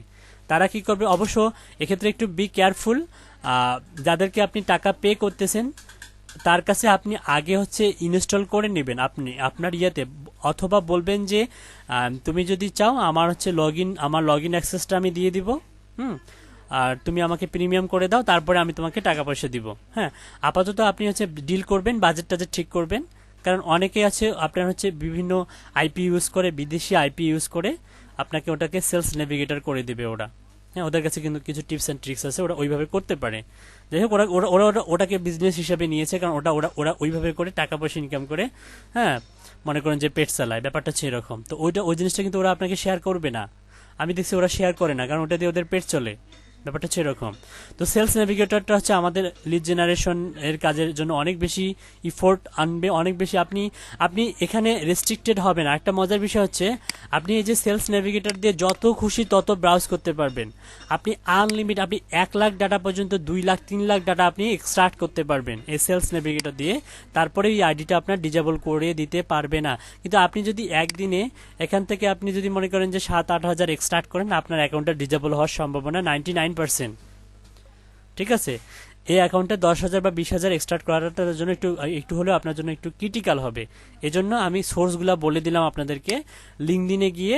তারা কি করবে, অবশ্য এক্ষেত্রে একটু বি কেয়ারফুল, যাদেরকে আপনি টাকা পে করতেছেন তার কাছে আপনি আগে হচ্ছে ইনস্টল করে নেবেন আপনি আপনার ইয়েতে, অথবা বলবেন যে তুমি যদি চাও আমার লগ ইন অ্যাক্সেসটা আমি দিয়ে দিব, আর তুমি আমাকে প্রিমিয়াম করে দাও, তারপরে আমি তোমাকে টাকা পয়সা দিব। হ্যাঁ, আপাতত আপনি হচ্ছে ডিল করবেন, বাজেট টাজেট ঠিক করবেন, কারণ অনেকে আছে আপনার হচ্ছে বিভিন্ন আইপি ইউজ করে, বিদেশি আইপি ইউজ করে আপনাকে ওটাকে সেলস নেভিগেটর করে দিবে ওরা। হ্যাঁ, ওদের কাছে কিন্তু কিছু টিপস অ্যান্ড ট্রিক্স আছে, ওরা ওইভাবে করতে পারে। যাই হোক, ওটাকে বিজনেস হিসেবে নিয়েছে, কারণ ওরা ওইভাবে করে টাকা পয়সা ইনকাম করে। হ্যাঁ, মনে করেন যে পেট চালায়, ব্যাপারটা হচ্ছে এরকম। তো ওই জিনিসটা কিন্তু ওরা আপনাকে শেয়ার করবে না, আমি দেখছি ওরা শেয়ার করে না, কারণ ওটা দিয়ে ওদের পেট চলে, ব্যাপারটা হচ্ছে এরকম। তো সেলস নেভিগেটরটা হচ্ছে আমাদের লিড জেনারেশন এর কাজের জন্য অনেক বেশি ইফোর্ট আনবে, অনেক বেশি। আপনি এখানে রেস্ট্রিক্টেড হবে না। একটা মজার বিষয় হচ্ছে আপনি এই যে সেলস নেভিগেটর দিয়ে যত খুশি তত ব্রাউজ করতে পারবেন, আপনি আনলিমিটেড, আপনি 1 লাখ ডাটা পর্যন্ত, 2 লাখ, 3 লাখ ডাটা আপনি এক্সট্রাক্ট করতে পারবেন এই সেলস নেভিগেটর দিয়ে। তারপরে এই আইডিটা আপনার ডিজেবল করে দিতে পারবে না। কিন্তু আপনি যদি একদিনে এখান থেকে আপনি যদি মনে করেন যে 7-8 হাজার এক্সট্রাক্ট করেন, আপনার অ্যাকাউন্টটা ডিজেবল হওয়ার সম্ভাবনা 99%। ঠিক আছে, এই অ্যাকাউন্টে 10,000 বা 20,000 এক্সট্রাক্ট করাটার জন্য একটু হলেও আপনার জন্য একটু ক্রিটিক্যাল হবে। এজন্য আমি সোর্সগুলো বলে দিলাম আপনাদেরকে। লিঙ্কডইনে গিয়ে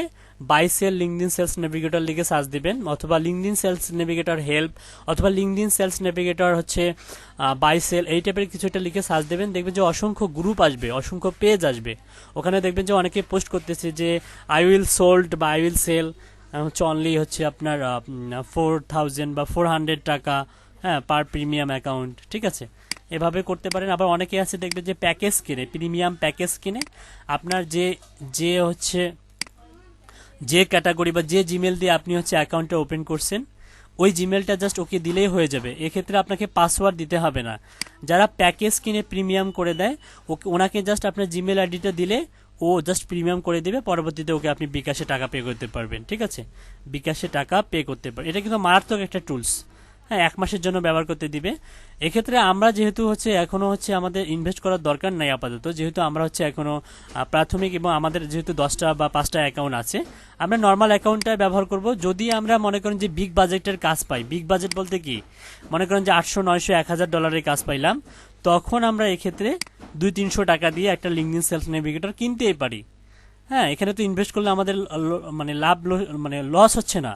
buy sell LinkedIn Sales Navigator লিখে সার্চ দিবেন, অথবা লিঙ্কডইন সেলস নেভিগেটর হেল্প, অথবা লিঙ্কডইন সেলস নেভিগেটর হচ্ছে বাই সেল, এই টাইপের কিছু একটা লিখে সার্চ দেবেন। দেখবেন যে অসংখ্য গ্রুপ আসবে, অসংখ্য পেজ আসবে। ওখানে দেখবেন যে অনেকে পোস্ট করতেছে যে আই উইল সোল্ড বা আই উইল সেল হচ্ছে অনলি হচ্ছে আপনার 4,000 বা 400 টাকা, হ্যাঁ, পার প্রিমিয়াম অ্যাকাউন্ট। ঠিক আছে, এভাবে করতে পারেন। আবার অনেকে আছে দেখবে যে প্যাকেজ কিনে, প্রিমিয়াম প্যাকেজ কিনে আপনার যে যে হচ্ছে যে ক্যাটাগরি বা যে জিমেল দিয়ে আপনি হচ্ছে অ্যাকাউন্টটা ওপেন করছেন ওই জিমেলটা জাস্ট ওকে দিলেই হয়ে যাবে। এক্ষেত্রে আপনাকে পাসওয়ার্ড দিতে হবে না। যারা প্যাকেজ কিনে প্রিমিয়াম করে দেয় ওকে, ওনাকে জাস্ট আপনার জিমেল আইডিটা দিলে ও জাস্ট প্রিমিয়াম করে দেবে, পরবর্তীতে ওকে আপনি বিকাশে টাকা পে করতে পারবেন। ঠিক আছে, বিকাশে টাকা পে করতে পারবেন। এটা কিন্তু মারাত্মক একটা টুলস। হ্যাঁ, 1 মাসের জন্য ব্যবহার করতে দিবে। এক্ষেত্রে আমরা যেহেতু হচ্ছে এখনো হচ্ছে আমাদের ইনভেস্ট করার দরকার নাই আপাতত, যেহেতু আমরা হচ্ছে এখনো প্রাথমিক, এবং আমাদের যেহেতু 10টা বা 5টা অ্যাকাউন্ট আছে, আমরা নর্মাল অ্যাকাউন্টটা ব্যবহার করব। যদি আমরা মনে করেন যে বিগ বাজেটের কাজ পাই, বিগ বাজেট বলতে কি, মনে করেন যে 800, 900, 1000 ডলারের কাজ পাইলাম, তখন আমরা এক্ষেত্রে 200-300 টাকা দিয়ে একটা লিঙ্কডিন সেলস নেভিগেটর কিনতেই পারি। হ্যাঁ, এখানে তো ইনভেস্ট করলে আমাদের মানে মানে লস হচ্ছে না।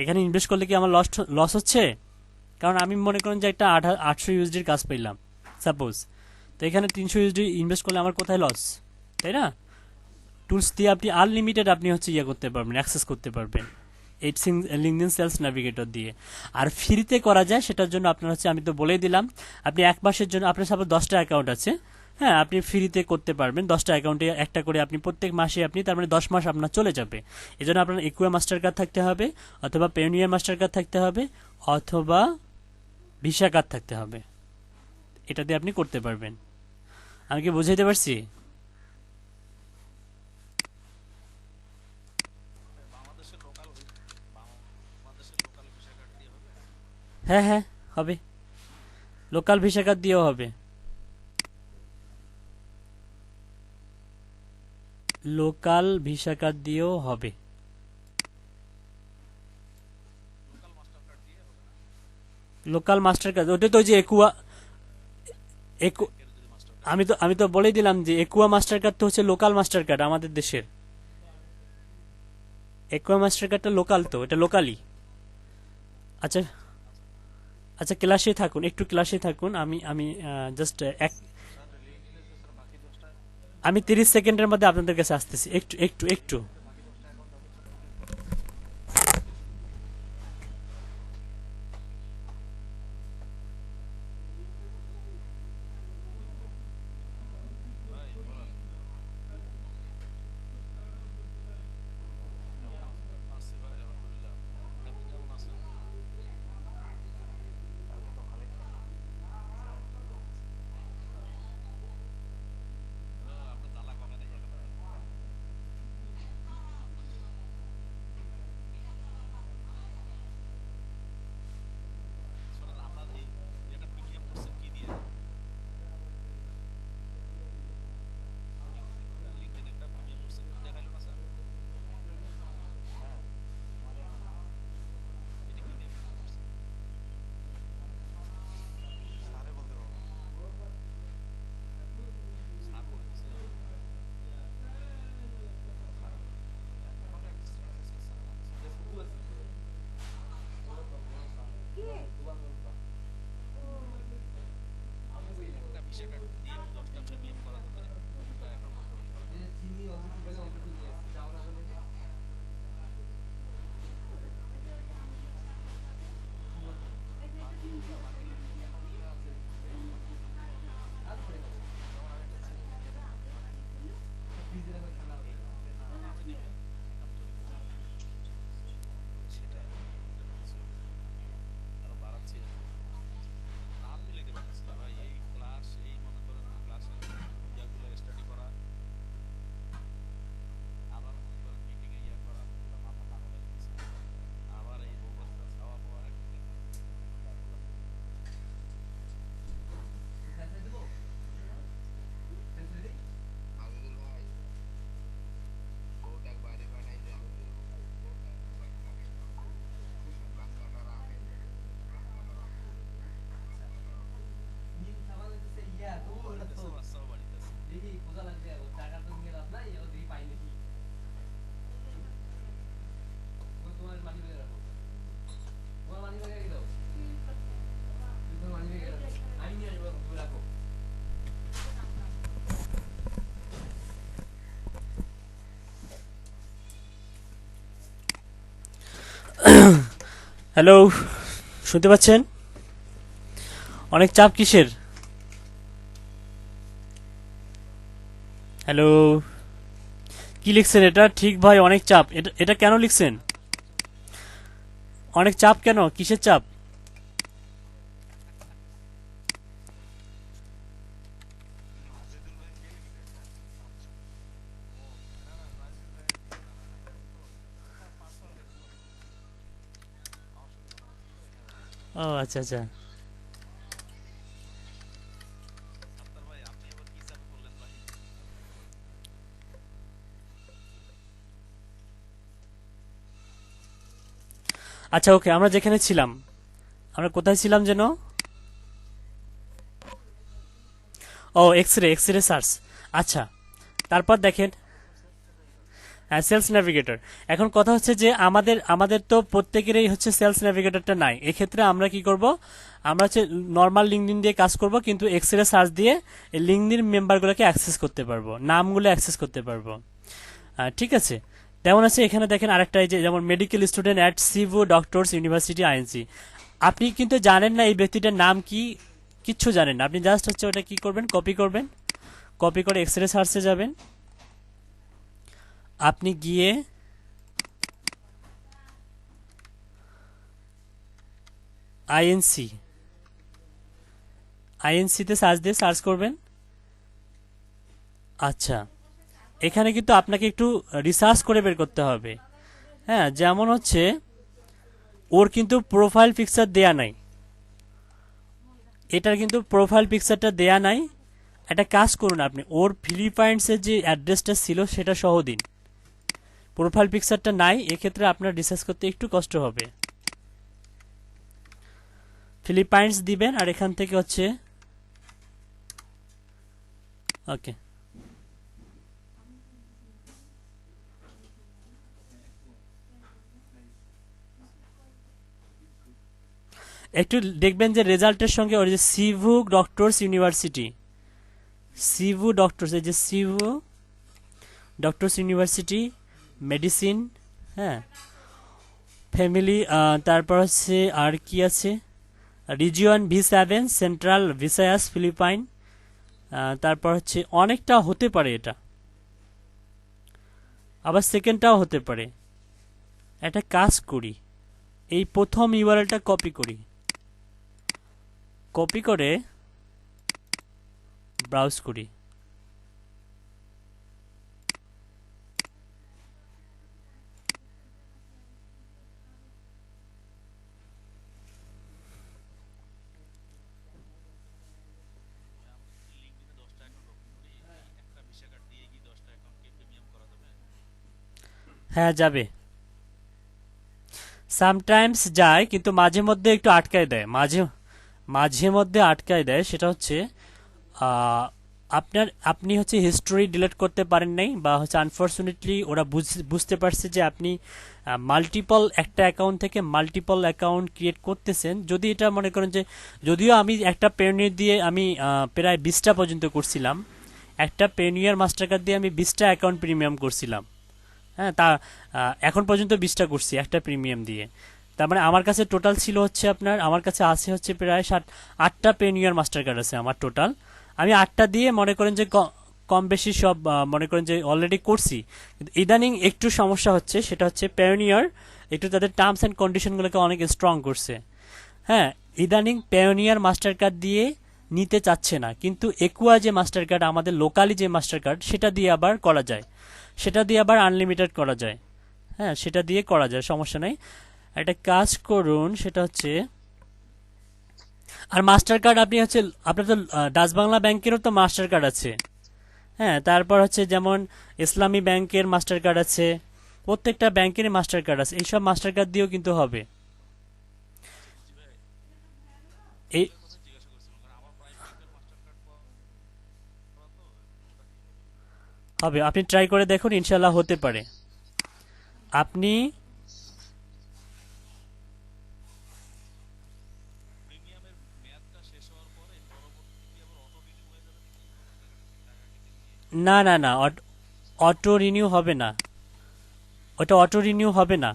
এখানে ইনভেস্ট করলে কি আমার লস হচ্ছে? কারণ আমি মনে করেন যে একটা 800 ইউএসডির কাজ পেলাম সাপোজ, তো এখানে 300 ইউএসডি ইনভেস্ট করলে আমার কোথায় লস? তাই না? টুলস দিয়ে আপনি আনলিমিটেড আপনি হচ্ছে ইয়ে করতে পারবেন, অ্যাক্সেস করতে পারবেন এই লিঙ্কডিন সেলস নেভিগেটর দিয়ে। আর ফ্রিতে করা যায়, সেটার জন্য আপনার হচ্ছে আমি তো বলেই দিলাম, আপনি 1 মাসের জন্য, আপনার সাপোজ 10টা অ্যাকাউন্ট আছে, হ্যাঁ, আপনি ফ্রিতে করতে পারবেন। 10টা অ্যাকাউন্টে একটা করে আপনি প্রত্যেক মাসে আপনি, তার মানে 10 মাস আপনার চলে যাবে। এই জন্য আপনার একুয়া মাস্টার কার্ড থাকতে হবে, অথবা পেওনিয়ার মাস্টার কার্ড থাকতে হবে, অথবা ভিসা কার্ড থাকতে হবে। এটা দিয়ে আপনি করতে পারবেন। আমি কি বুঝাইতে পারছি? হ্যাঁ হ্যাঁ, হবে। লোকাল ভিসা কার্ড দিয়েও হবে। লোকাল ভিসা কার্ড দিয়েও হবে। লোকাল মাস্টার কার্ড ওটা তো ওই যে একুয়া, একু আমি তো বলেই দিলাম যে একুয়া মাস্টার কার্ড তো হচ্ছে লোকাল মাস্টার কার্ড আমাদের দেশের। একুয়া মাস্টার কার্ডটা লোকাল, তো এটা লোকালি। আচ্ছা আচ্ছা, ক্লাসে থাকুন, একটু ক্লাসে থাকুন। আমি আমি জাস্ট আমি 30 সেকেন্ডের মধ্যে আপনাদের কাছে আসতেছি, একটু একটু একটু। হ্যালো, শুনতে পাচ্ছেন? অনেক চাপ কিসের? হ্যালো, কি লিখছেন এটা? ঠিক ভাই, অনেক চাপ। এটা এটা কেন লিখছেন? অনেক চাপ কেন? কিসের চাপ? ও আচ্ছা আচ্ছা। আচ্ছা ওকে, আমরা যেখানে ছিলাম, আমরা কোথায় ছিলাম যেন? ও, x ray, x ray search. আচ্ছা, তারপর দেখেন, সেলস ন্যাভিগেটর। এখন কথা হচ্ছে যে আমাদের আমাদের তো প্রত্যেকেরই হচ্ছে সেলস ন্যাভিগেটরটা নাই। এক্ষেত্রে আমরা কি করব? আমরা হচ্ছে নর্মাল লিঙ্কডিন দিয়ে কাজ করব, কিন্তু এক্সরে সার্চ দিয়ে লিঙ্কডিন মেম্বারগুলোকে অ্যাক্সেস করতে পারবো, নামগুলো অ্যাক্সেস করতে পারবো। ঠিক আছে। তেমন আছে এখানে দেখেন আরেকটা, এই যে যেমন medical student at Cebu doctors university INC. আপনি কিন্তু জানেন না এই ব্যক্তিটার নাম কি, কিচ্ছু জানেন না। আপনি জাস্ট হচ্ছে ওটা কি করবেন, কপি করবেন। কপি করে এক্সরে সার্চে যাবেন। আপনি গিয়ে আইএনসি, আইএনসিতে সার্চ দিয়ে সার্চ করবেন। আচ্ছা, এখানে কিন্তু আপনাকে একটু রিসার্চ করে বের করতে হবে। হ্যাঁ, যেমন হচ্ছে ওর কিন্তু প্রোফাইল পিকচার দেয়া নাই, এটার কিন্তু প্রোফাইল পিকচারটা দেয়া নাই। একটা কাজ করুন, আপনি ওর ফিলিপাইন্সের যে অ্যাড্রেসটা ছিল সেটা সহ দিন। প্রোফাইল পিকচারটা নাই, এক্ষেত্রে আপনার রিসার্চ করতে একটু কষ্ট হবে। ফিলিপাইন্স দিবেন আর এখান থেকে হচ্ছে ওকে। একটু দেখবেন যে রেজাল্টের সঙ্গে ওর যে Cebu doctors University, Cebu Doctors, এই যে সিভু ডক্টরস ইউনিভার্সিটি মেডিসিন, হ্যাঁ, ফ্যামিলি, তারপর হচ্ছে আর কি আছে, region V 7 central Visayas Philippines. তারপর হচ্ছে অনেকটা হতে পারে এটা, আবার সেকেন্ডটাও হতে পারে। একটা কাজ করি, এই প্রথম ইউআরএলটা কপি করি, কপি করে ব্রাউজ করি। হ্যাঁ যাবে, সামটাইমস যায়, কিন্তু মাঝে মধ্যে একটু আটকায় দেয়, মাঝে মাঝে মধ্যে আটকায় দেয়। সেটা হচ্ছে আহ, আপনার, আপনি হচ্ছে হিস্টোরি ডিলিট করতে পারেন নাই, বা হচ্ছে আনফরচুনেটলি ওরা বুঝতে পারছে যে আপনি মাল্টিপল একটা অ্যাকাউন্ট থেকে মাল্টিপল অ্যাকাউন্ট ক্রিয়েট করতেছেন। যদি এটা মনে করেন যে, যদিও আমি একটা পেনিয়ার দিয়ে আমি প্রায় 20টা পর্যন্ত করছিলাম, একটা পেনিয়ার মাস্টার কার্ড দিয়ে আমি 20টা অ্যাকাউন্ট প্রিমিয়াম করছিলাম। হ্যাঁ, তা এখন পর্যন্ত 20টা করছি একটা প্রিমিয়াম দিয়ে। তার মানে আমার কাছে টোটাল ছিল হচ্ছে আপনার, আমার কাছে আছে হচ্ছে প্রায় 8টা পেনিয়ার মাস্টার কার্ড আছে আমার টোটাল। আমি 8টা দিয়ে মনে করেন যে কম বেশি সব মনে করেন যে অলরেডি করছি। কিন্তু ইদানিং একটু সমস্যা হচ্ছে, সেটা হচ্ছে পেওনিয়ার একটু তাদের টার্মস অ্যান্ড কন্ডিশনগুলোকে অনেক স্ট্রং করছে। হ্যাঁ, ইদানিং পেওনিয়ার মাস্টার কার্ড দিয়ে নিতে চাচ্ছে না, কিন্তু একুয়া যে মাস্টার কার্ড আমাদের লোকালি যে মাস্টার কার্ড, সেটা দিয়ে আবার করা যায়, সেটা দিয়ে আবার আনলিমিটেড করা যায়। হ্যাঁ, সেটা দিয়ে করা যায়, সমস্যা নেই। একটা কাজ করুন, সেটা হচ্ছে, আর মাস্টার কার্ড আপনি হচ্ছে, আপনার তো ডাচ বাংলা ব্যাংকেরও তো মাস্টার কার্ড আছে। হ্যাঁ, তারপর হচ্ছে যেমন ইসলামী ব্যাংকের মাস্টার কার্ড আছে, প্রত্যেকটা ব্যাংকেরই মাস্টার কার্ড আছে, এইসব মাস্টার কার্ড দিয়েও কিন্তু হবে। এই হবে, আপনি ট্রাই করে দেখুন, ইনশাল্লাহ হতে পারে। আপনি না না না, অটো রিনিউ হবে না, ওটা অটো রিনিউ হবে না।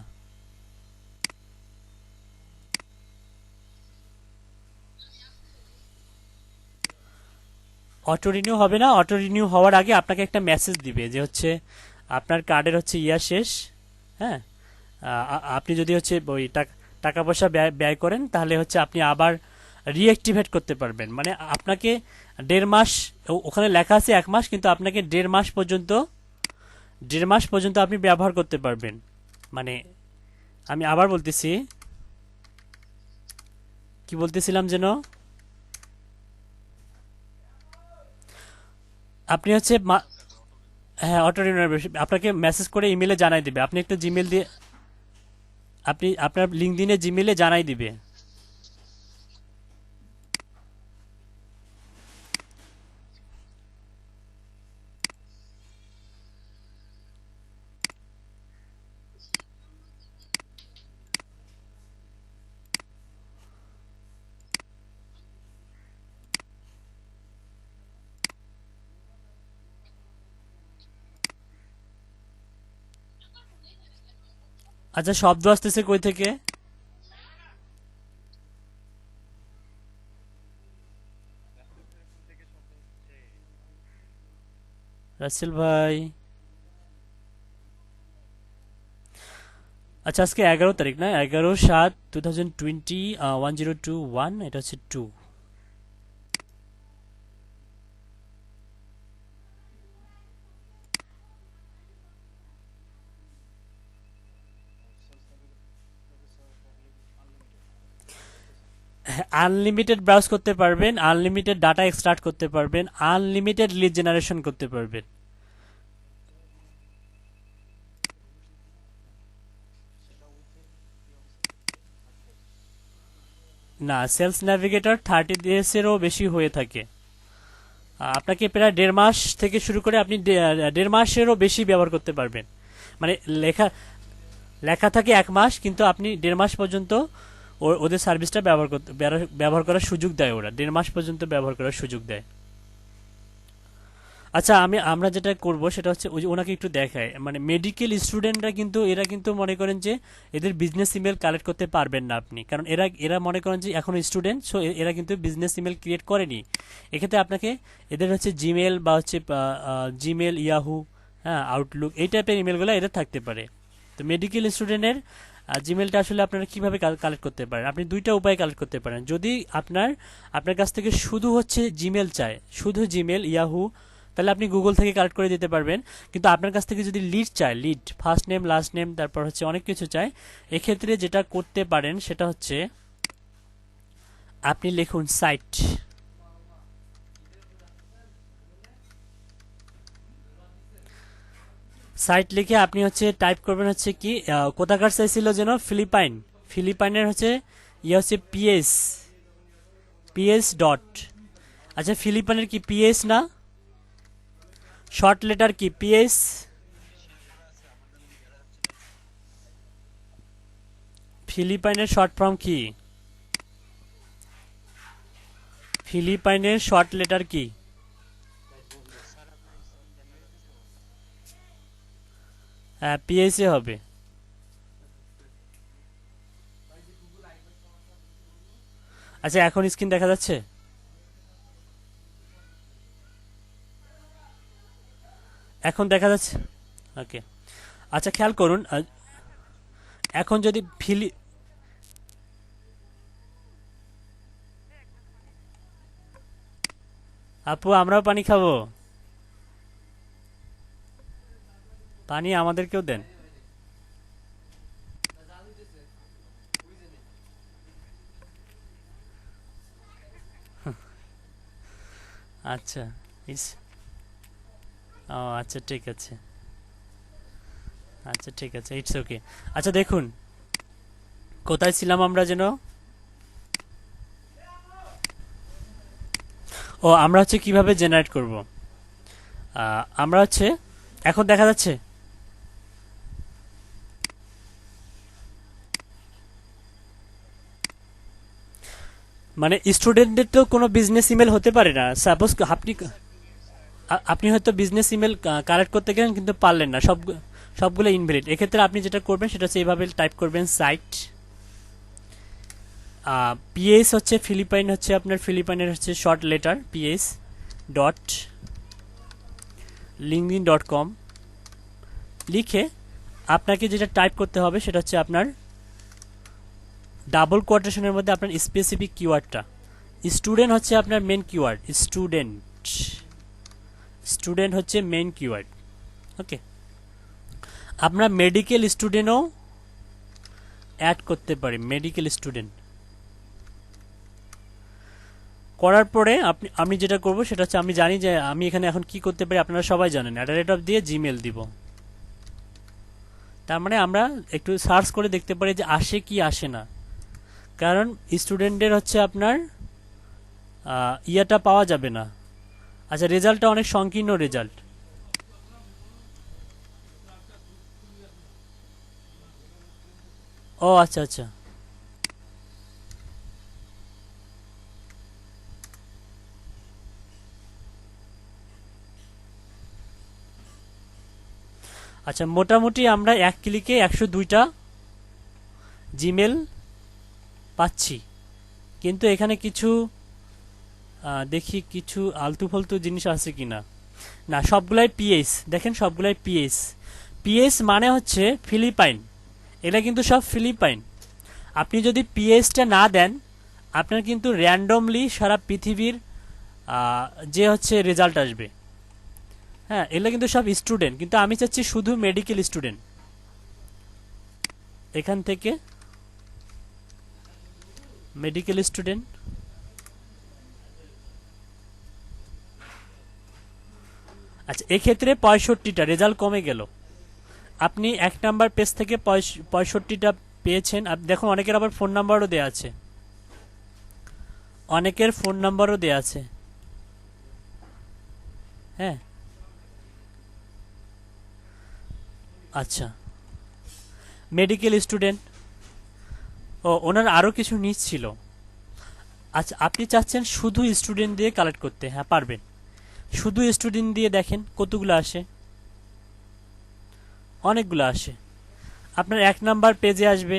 অটো রিনিউ হবে না। অটো রিনিউ হওয়ার আগে আপনাকে একটা মেসেজ দিবে যে হচ্ছে আপনার কার্ডের হচ্ছে ইয়া শেষ। হ্যাঁ, আপনি যদি হচ্ছে ওই টাকা পয়সা ব্যয় করেন তাহলে হচ্ছে আপনি আবার রিঅ্যাক্টিভেট করতে পারবেন। মানে আপনাকে 1.5 মাস, ওখানে লেখা আছে 1 মাস, কিন্তু আপনাকে 1.5 মাস পর্যন্ত আপনি ব্যবহার করতে পারবেন। মানে আমি আবার বলতেছি, কি বলতেছিলাম যেন, আপনি হচ্ছে হ্যাঁ, অটো রিনিউয়াল আপনাকে মেসেজ করে ইমেলে জানাই দিবে। আপনি একটু জিমেল দিয়ে, আপনি আপনার লিঙ্কডইনে জিমেলে জানাই দিবে। আচ্ছা, শব্দ আসতেছে কই থেকে? রাসেল ভাই। আচ্ছা, আজকে 11 তারিখ না? 11/7/2020, 1021, এটা হচ্ছে 2। আনলিমিটেড ব্রাউজ করতে পারবেন, আনলিমিটেড ডাটা এক্সট্রাক্ট করতে পারবেন, আনলিমিটেড লিড জেনারেশন করতে পারবেন। না, সেলস ন্যাভিগেটর 30 ডেজেরও বেশি হয়ে থাকে। আপনাকে প্রায় 1.5 মাস থেকে শুরু করে আপনি 1.5 মাসেরও বেশি ব্যবহার করতে পারবেন। মানে লেখা লেখা থাকে 1 মাস, কিন্তু আপনি 1.5 মাস পর্যন্ত ওদের সার্ভিসটা ব্যবহার করার সুযোগ দেয়। ওরা 1.5 মাস পর্যন্ত ব্যবহার করার সুযোগ দেয়। আচ্ছা, আমরা যেটা করব সেটা হচ্ছে ওই যে ওনাকে একটু দেখায়, মানে মেডিকেল স্টুডেন্টরা কিন্তু এরা কিন্তু মনে করেন যে এদের বিজনেস ইমেল কালেক্ট করতে পারবেন না আপনি, কারণ এরা এরা মনে করেন যে এখন স্টুডেন্ট, সো এরা কিন্তু বিজনেস ইমেল ক্রিয়েট করেনি। এক্ষেত্রে আপনাকে এদের হচ্ছে জিমেল বা হচ্ছে জিমেল, ইয়াহু, হ্যাঁ, আউটলুক, এই টাইপের ইমেলগুলো এদের থাকতে পারে। তো মেডিকেল স্টুডেন্টের জিমেলটা আসলে আপনারা কিভাবে কালেক্ট করতে পারেন? আপনি দুইটা উপায়ে কালেক্ট করতে পারেন। যদি আপনার কাছ থেকে শুধু হচ্ছে জিমেল চায়, শুধু জিমেল, ইয়াহু, তাহলে আপনি গুগল থেকে কালেক্ট করে দিতে পারবেন। কিন্তু আপনার কাছ থেকে যদি লিড চায়, lead, first name, last name, তারপর হচ্ছে অনেক কিছু চায়, এক্ষেত্রে যেটা করতে পারেন সেটা হচ্ছে আপনি লিখুন সাইট। সাইট লিখে আপনি হচ্ছে টাইপ করবেন হচ্ছে কি, কোথাকার চাইছিল যেন, ফিলিপাইন, ফিলিপাইনের হচ্ছে ইয়ে হচ্ছে পিএস, পিএস ডট। আচ্ছা, ফিলিপাইনের কি পিএস না? শর্ট লেটার কি পিএস? ফিলিপাইনের শর্ট ফর্ম কি? ফিলিপাইনের শর্ট লেটার কি? হ্যাঁ, পিএসএ হবে। আচ্ছা, এখন স্ক্রিন দেখা যাচ্ছে? এখন দেখা যাচ্ছে? ওকে। আচ্ছা, খেয়াল করুন, এখন যদি আপু, আমরাও পানি খাবো। পানি আমাদেরকেও দেন। আচ্ছা। ইস, ও আচ্ছা, ঠিক আছে। আচ্ছা, ঠিক আছে, ইটস ওকে। আচ্ছা, দেখুন কোথায় ছিলাম আমরা যেন। ও, আমরা হচ্ছে কিভাবে জেনারেট করব। আমরা হচ্ছে, এখন দেখা যাচ্ছে? মানে স্টুডেন্টদের তো কোনো বিজনেস ইমেল হতে পারে না। সাপোজ আপনি হয়তো বিজনেস ইমেল কালেক্ট করতে গেলেন কিন্তু পারলেন না, সবগুলো ইনভ্যালিড। এক্ষেত্রে আপনি যেটা করবেন সেটা হচ্ছে এইভাবে টাইপ করবেন সাইট। পিএস হচ্ছে ফিলিপাইন, হচ্ছে আপনার ফিলিপাইনের হচ্ছে short letter PS. Dot linkedin.com লিখে আপনাকে যেটা টাইপ করতে হবে সেটা হচ্ছে আপনার ডাবল কোটেশনের মধ্যে আপনার স্পেসিফিক কিওয়ার্ডটা। স্টুডেন্ট হচ্ছে আপনার মেন কিওয়ার্ড, স্টুডেন্ট হচ্ছে মেন কিওয়ার্ড। ওকে, আপনার মেডিকেল স্টুডেন্টও অ্যাড করতে পারি, মেডিকেল স্টুডেন্ট করার পরে আমি যেটা করব সেটা হচ্ছে, আমি জানি যে আমি এখানে এখন কি করতে পারি, আপনারা সবাই জানেন, @ দিয়ে জিমেল দিব। তার মানে আমরা একটু সার্চ করে দেখতে পারি যে আসে কি আসে না, কারণ স্টুডেন্টের হচ্ছে আপনার ইয়াটা পাওয়া যাবে না। আচ্ছা, রেজাল্টটা অনেক সংকীর্ণ রেজাল্ট। ও আচ্ছা আচ্ছা, আচ্ছা মোটামুটি আমরা এক ক্লিকে 102টা জিমেল পাচ্ছি, কিন্তু এখানে কিছু দেখি কিছু আলতু ফালতু জিনিস আছে কিনা। না, সবগুলাই পিএইচ, দেখেন সবগুলাই পিএইচ। পিএইচ মানে হচ্ছে ফিলিপাইন, এটা কিন্তু সব ফিলিপাইন। আপনি যদি পিএইচটা না দেন, আপনার কিন্তু র্যান্ডমলি সারা পৃথিবীর যে হচ্ছে রেজাল্ট আসবে। হ্যাঁ, এগুলো কিন্তু সব স্টুডেন্ট, কিন্তু আমি চাচ্ছি শুধু মেডিকেল স্টুডেন্ট। এখান থেকে মেডিকেল স্টুডেন্ট, আচ্ছা এক্ষেত্রে 65টা রেজাল্ট কমে গেল। আপনি 1 নাম্বার পেজ থেকে 65টা পেয়েছেন। দেখুন অনেকের আবার ফোন নাম্বারও দেওয়া আছে, অনেকের ফোন নাম্বারও দেওয়া আছে। হ্যাঁ, আচ্ছা মেডিকেল স্টুডেন্ট, ও ওনার আরও কিছু নিচ ছিল। আচ্ছা, আপনি চাচ্ছেন শুধু স্টুডেন্ট দিয়ে কালেক্ট করতে, হ্যাঁ পারবেন। শুধু স্টুডেন্ট দিয়ে দেখেন কতগুলো আসে, অনেকগুলো আসে। আপনার 1 নাম্বার পেজে আসবে,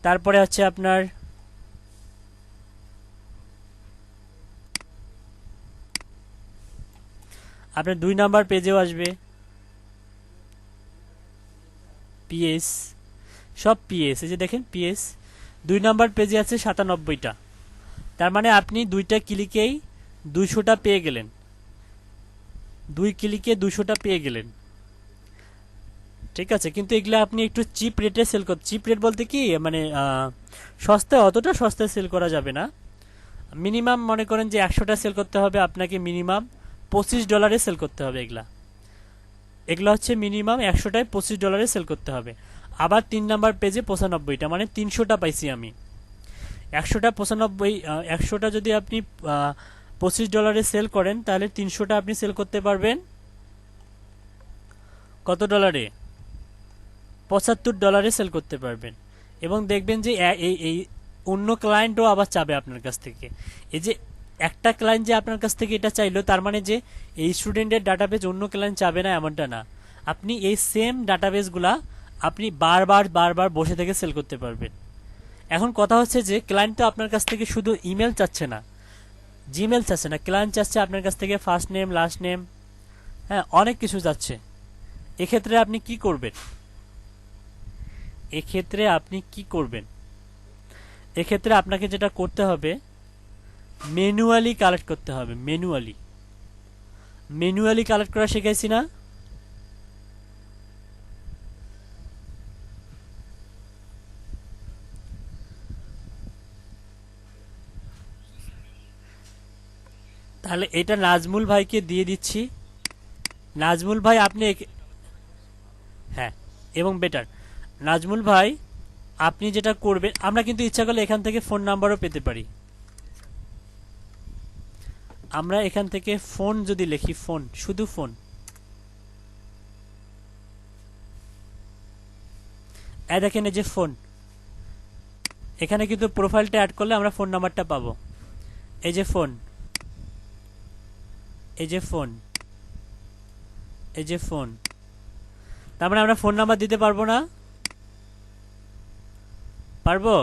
তারপরে হচ্ছে আপনার আপনার 2 নাম্বার পেজেও আসবে, পিএস, সব পিএস। এই যে দেখেন পিএস 2 নাম্বার পেজে আছে 97টা। তার মানে আপনি 2টা ক্লিকেই 200টা পেয়ে গেলেন, 2 ক্লিকে 200টা পেয়ে গেলেন। ঠিক আছে, কিন্তু এগুলো আপনি একটু চিপ রেটে সেল করতে, চিপ রেট বলতে কি মানে সস্তায়, অতটা সস্তায় সেল করা যাবে না। মিনিমাম মনে করেন যে 100টা সেল করতে হবে আপনাকে, মিনিমাম $25 সেল করতে হবে। এগুলো হচ্ছে মিনিমাম 100টায় $25 সেল করতে হবে। আবার 3 নাম্বার পেজে 95টা, মানে 300টা পাইছি আমি। 100টা 95, 100টা যদি আপনি $25 সেল করেন, তাহলে 300টা আপনি সেল করতে পারবেন কত ডলারে? $75 সেল করতে পারবেন। এবং দেখবেন যে এই অন্য ক্লায়েন্টও আবার চাবে আপনার কাছ থেকে। এই যে একটা ক্লায়েন্ট যে আপনার কাছ থেকে এটা চাইলো, তার মানে যে এই স্টুডেন্টের ডাটাবেজ অন্য ক্লায়েন্ট চাবে না এমনটা না। আপনি এই সেম ডাটাবেজগুলা আপনি বারবার বারবার বসে থেকে সেল করতে পারবেন। এখন কথা হচ্ছে যে ক্লায়েন্ট তো আপনার কাছ থেকে শুধু ইমেল চাচ্ছে না, জিমেল চাচ্ছে না, ক্লায়েন্ট চাচ্ছে আপনার কাছ থেকে ফার্স্ট নেম, লাস্ট নেম, হ্যাঁ অনেক কিছু চাচ্ছে। এক্ষেত্রে আপনি কি করবেন? এক্ষেত্রে আপনাকে যেটা করতে হবে, ম্যানুয়ালি কালেক্ট করতে হবে। ম্যানুয়ালি কালেক্ট করা শিখাইছি না? তাহলে এটা নাজমুল ভাইকে দিয়ে দিচ্ছি। নাজমুল ভাই আপনি হ্যাঁ, এবং বেটার নাজমুল ভাই আপনি যেটা করবেন, আমরা কিন্তু ইচ্ছা করলে এখান থেকে ফোন নাম্বারও পেতে পারি। আমরা এখান থেকে ফোন যদি লিখি, ফোন, শুধু ফোন, দেখেন এই যে ফোন, এখানে কিন্তু প্রোফাইলটা অ্যাড করলে আমরা ফোন নাম্বারটা পাবো। এই যে ফোন, এই যে ফোন, এই যে ফোন, তার মানে আমরা ফোন নাম্বার দিতে পারবো না? পারবো।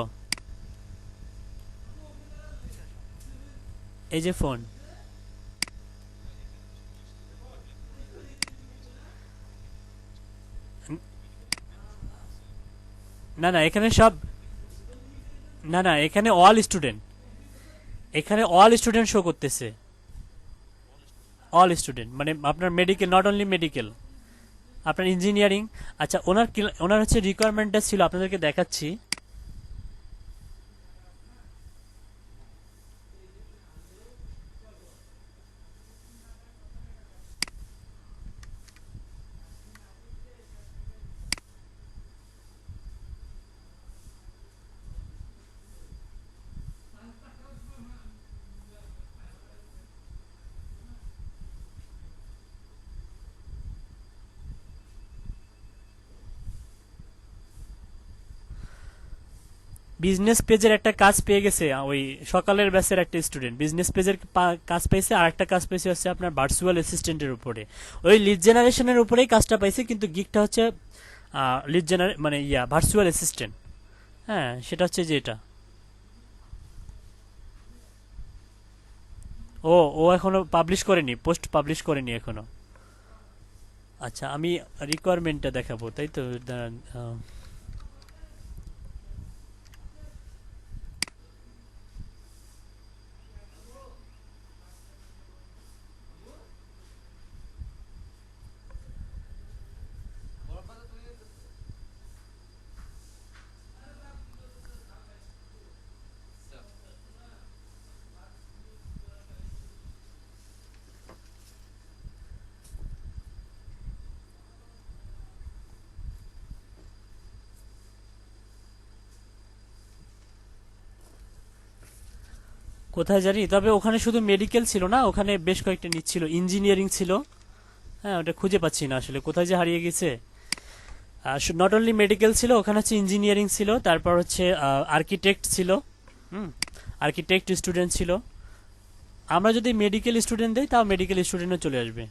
এই যে ফোন, না না এখানে সব, না না এখানে অল স্টুডেন্ট, এখানে অল স্টুডেন্ট শো করতেছে। অল স্টুডেন্ট মানে আপনার মেডিকেল, নট অনলি মেডিকেল, আপনার ইঞ্জিনিয়ারিং। আচ্ছা ওনার ওনার হচ্ছে রিকোয়ারমেন্টটা ছিল, আপনাদেরকে দেখাচ্ছি। বিজনেস পেজের একটা কাজ পেয়ে গেছে ওই সকালের ব্যাচের একটা স্টুডেন্ট, বিজনেস পেজের কাজ পাইছে, আর একটা কাজ পাইছে হচ্ছে আপনার ভার্চুয়াল অ্যাসিস্ট্যান্টের উপরে, ওই লিড জেনারেশনের উপরেই কাজটা পাইছে, কিন্তু গিগটা হচ্ছে লিড জেনারে মানে ভার্চুয়াল অ্যাসিস্ট্যান্ট। হ্যাঁ সেটা হচ্ছে যে এটা। ও ও এখনো পাবলিশ করেনি, পোস্ট পাবলিশ করেনি এখনো। আচ্ছা আমি রিকোয়ারমেন্টটা দেখাবো, তাই তো, দাঁড়ান, কোথায় জানি, তবে ওখানে শুধু মেডিকেল ছিল না, ওখানে বেশ কয়েকটা নিচ্ছিল, ইঞ্জিনিয়ারিং ছিল। হ্যাঁ ওটা খুঁজে পাচ্ছি না আসলে কোথায় যে হারিয়ে গেছে। নট অনলি মেডিকেল ছিল, ওখানে হচ্ছে ইঞ্জিনিয়ারিং ছিল, তারপর হচ্ছে আর্কিটেক্ট ছিল। হুম, আর্কিটেক্ট স্টুডেন্ট ছিল। আমরা যদি মেডিকেল স্টুডেন্ট দেই তাও মেডিকেল স্টুডেন্টও চলে আসবে।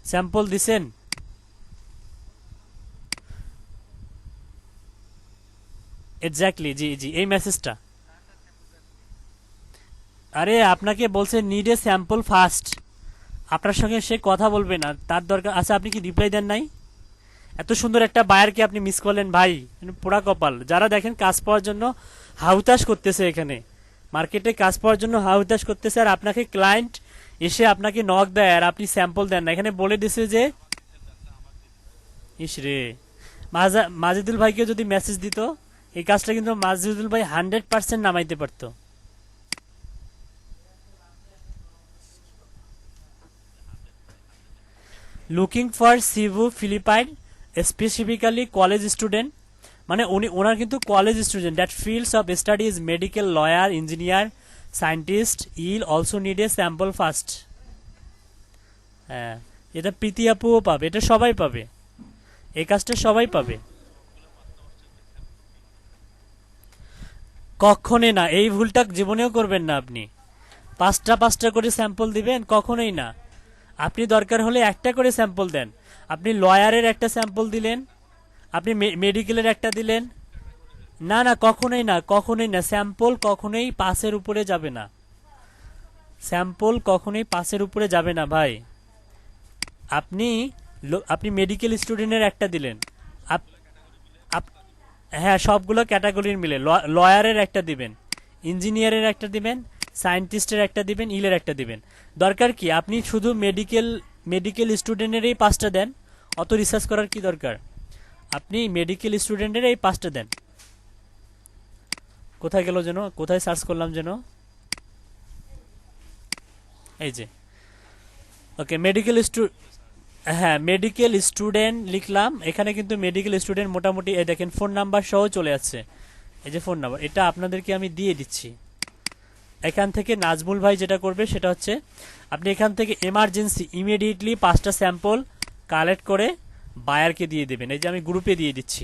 স্যাম্পল দিছেন? এক্স্যাক্টলি, জি জি, এই মেসেজটা। আরে আপনাকে বলছে নিড এ স্যাম্পল ফার্স্ট, আপনার সঙ্গে সে কথা বলবে না, তার দরকার। আচ্ছা আপনি কি রিপ্লাই দেন নাই? এত সুন্দর একটা বায়ারকে আপনি মিস করলেন ভাই, পোড়া কপাল। যারা দেখেন কাজ পাওয়ার জন্য হাউতাশ করতেছে এখানে, মার্কেটে কাজ পাওয়ার জন্য হাউতাশ করতেছে, আর আপনাকে ক্লায়েন্ট এসে আপনাকে নক দেয় আর আপনি স্যাম্পল দেন না। এখানে বলে দিছে যে, ইস রে, মাজিদুল ভাইকে যদি মেসেজ দিত, এই কাজটা কিন্তু মাজিদুল ভাই 100% নামাইতে পারতো। Looking for Cebu Philippine, specifically college student, মানে উনি ওনার কিন্তু college student, that fields of study is medical, lawyer, engineer, scientist, I'll also need a sample first. হ্যাঁ, এটা প্রীতি আপুও পাবে, এটা সবাই পাবে, এই কাজটা সবাই পাবে। কখনোই না, এই ভুলটা জীবনেও করবেন না আপনি। পাঁচটা পাঁচটা করে স্যাম্পল দিবেন, কখনোই না। আপনি দরকার হলে একটা করে স্যাম্পল দেন। আপনি লয়ারের একটা স্যাম্পল দিলেন, আপনি মেডিকেলের একটা দিলেন। না না, কখনোই না, কখনোই না, স্যাম্পল কখনোই পাসের উপরে যাবে না। স্যাম্পল কখনোই পাসের উপরে যাবে না ভাই। আপনি আপনি মেডিকেল স্টুডেন্টের একটা দিলেন। আপ- আপ- হ্যাঁ সবগুলো ক্যাটাগরির মিলে, লয়ারের একটা দিবেন, ইঞ্জিনিয়ারের একটা দিবেন, সায়েন্টিস্টের একটা দিবেন, ইলের একটা দিবেন। দরকার কি আপনি শুধু মেডিকেল মেডিকেল স্টুডেন্টের এই পাঁচটা দেন, অত রিসার্চ করার কি দরকার? আপনি মেডিকেল স্টুডেন্টের এই পাঁচটা দেন। কোথায় গেল যেন, কোথায় সার্চ করলাম যেন, এই যে, ওকে মেডিকেল হ্যাঁ মেডিকেল স্টুডেন্ট লিখলাম, এখানে কিন্তু মেডিকেল স্টুডেন্ট মোটামুটি এই দেখেন ফোন নাম্বার সহ চলে যাচ্ছে। এই যে ফোন নাম্বার, এটা আপনাদেরকে আমি দিয়ে দিচ্ছি। এখান থেকে নাজমুল ভাই যেটা করবে সেটা হচ্ছে, আপনি এখান থেকে এমার্জেন্সি ইমিডিয়েটলি পাঁচটা স্যাম্পল কালেক্ট করে বায়ারকে দিয়ে দেবেন। এই যে আমি গ্রুপে দিয়ে দিচ্ছি।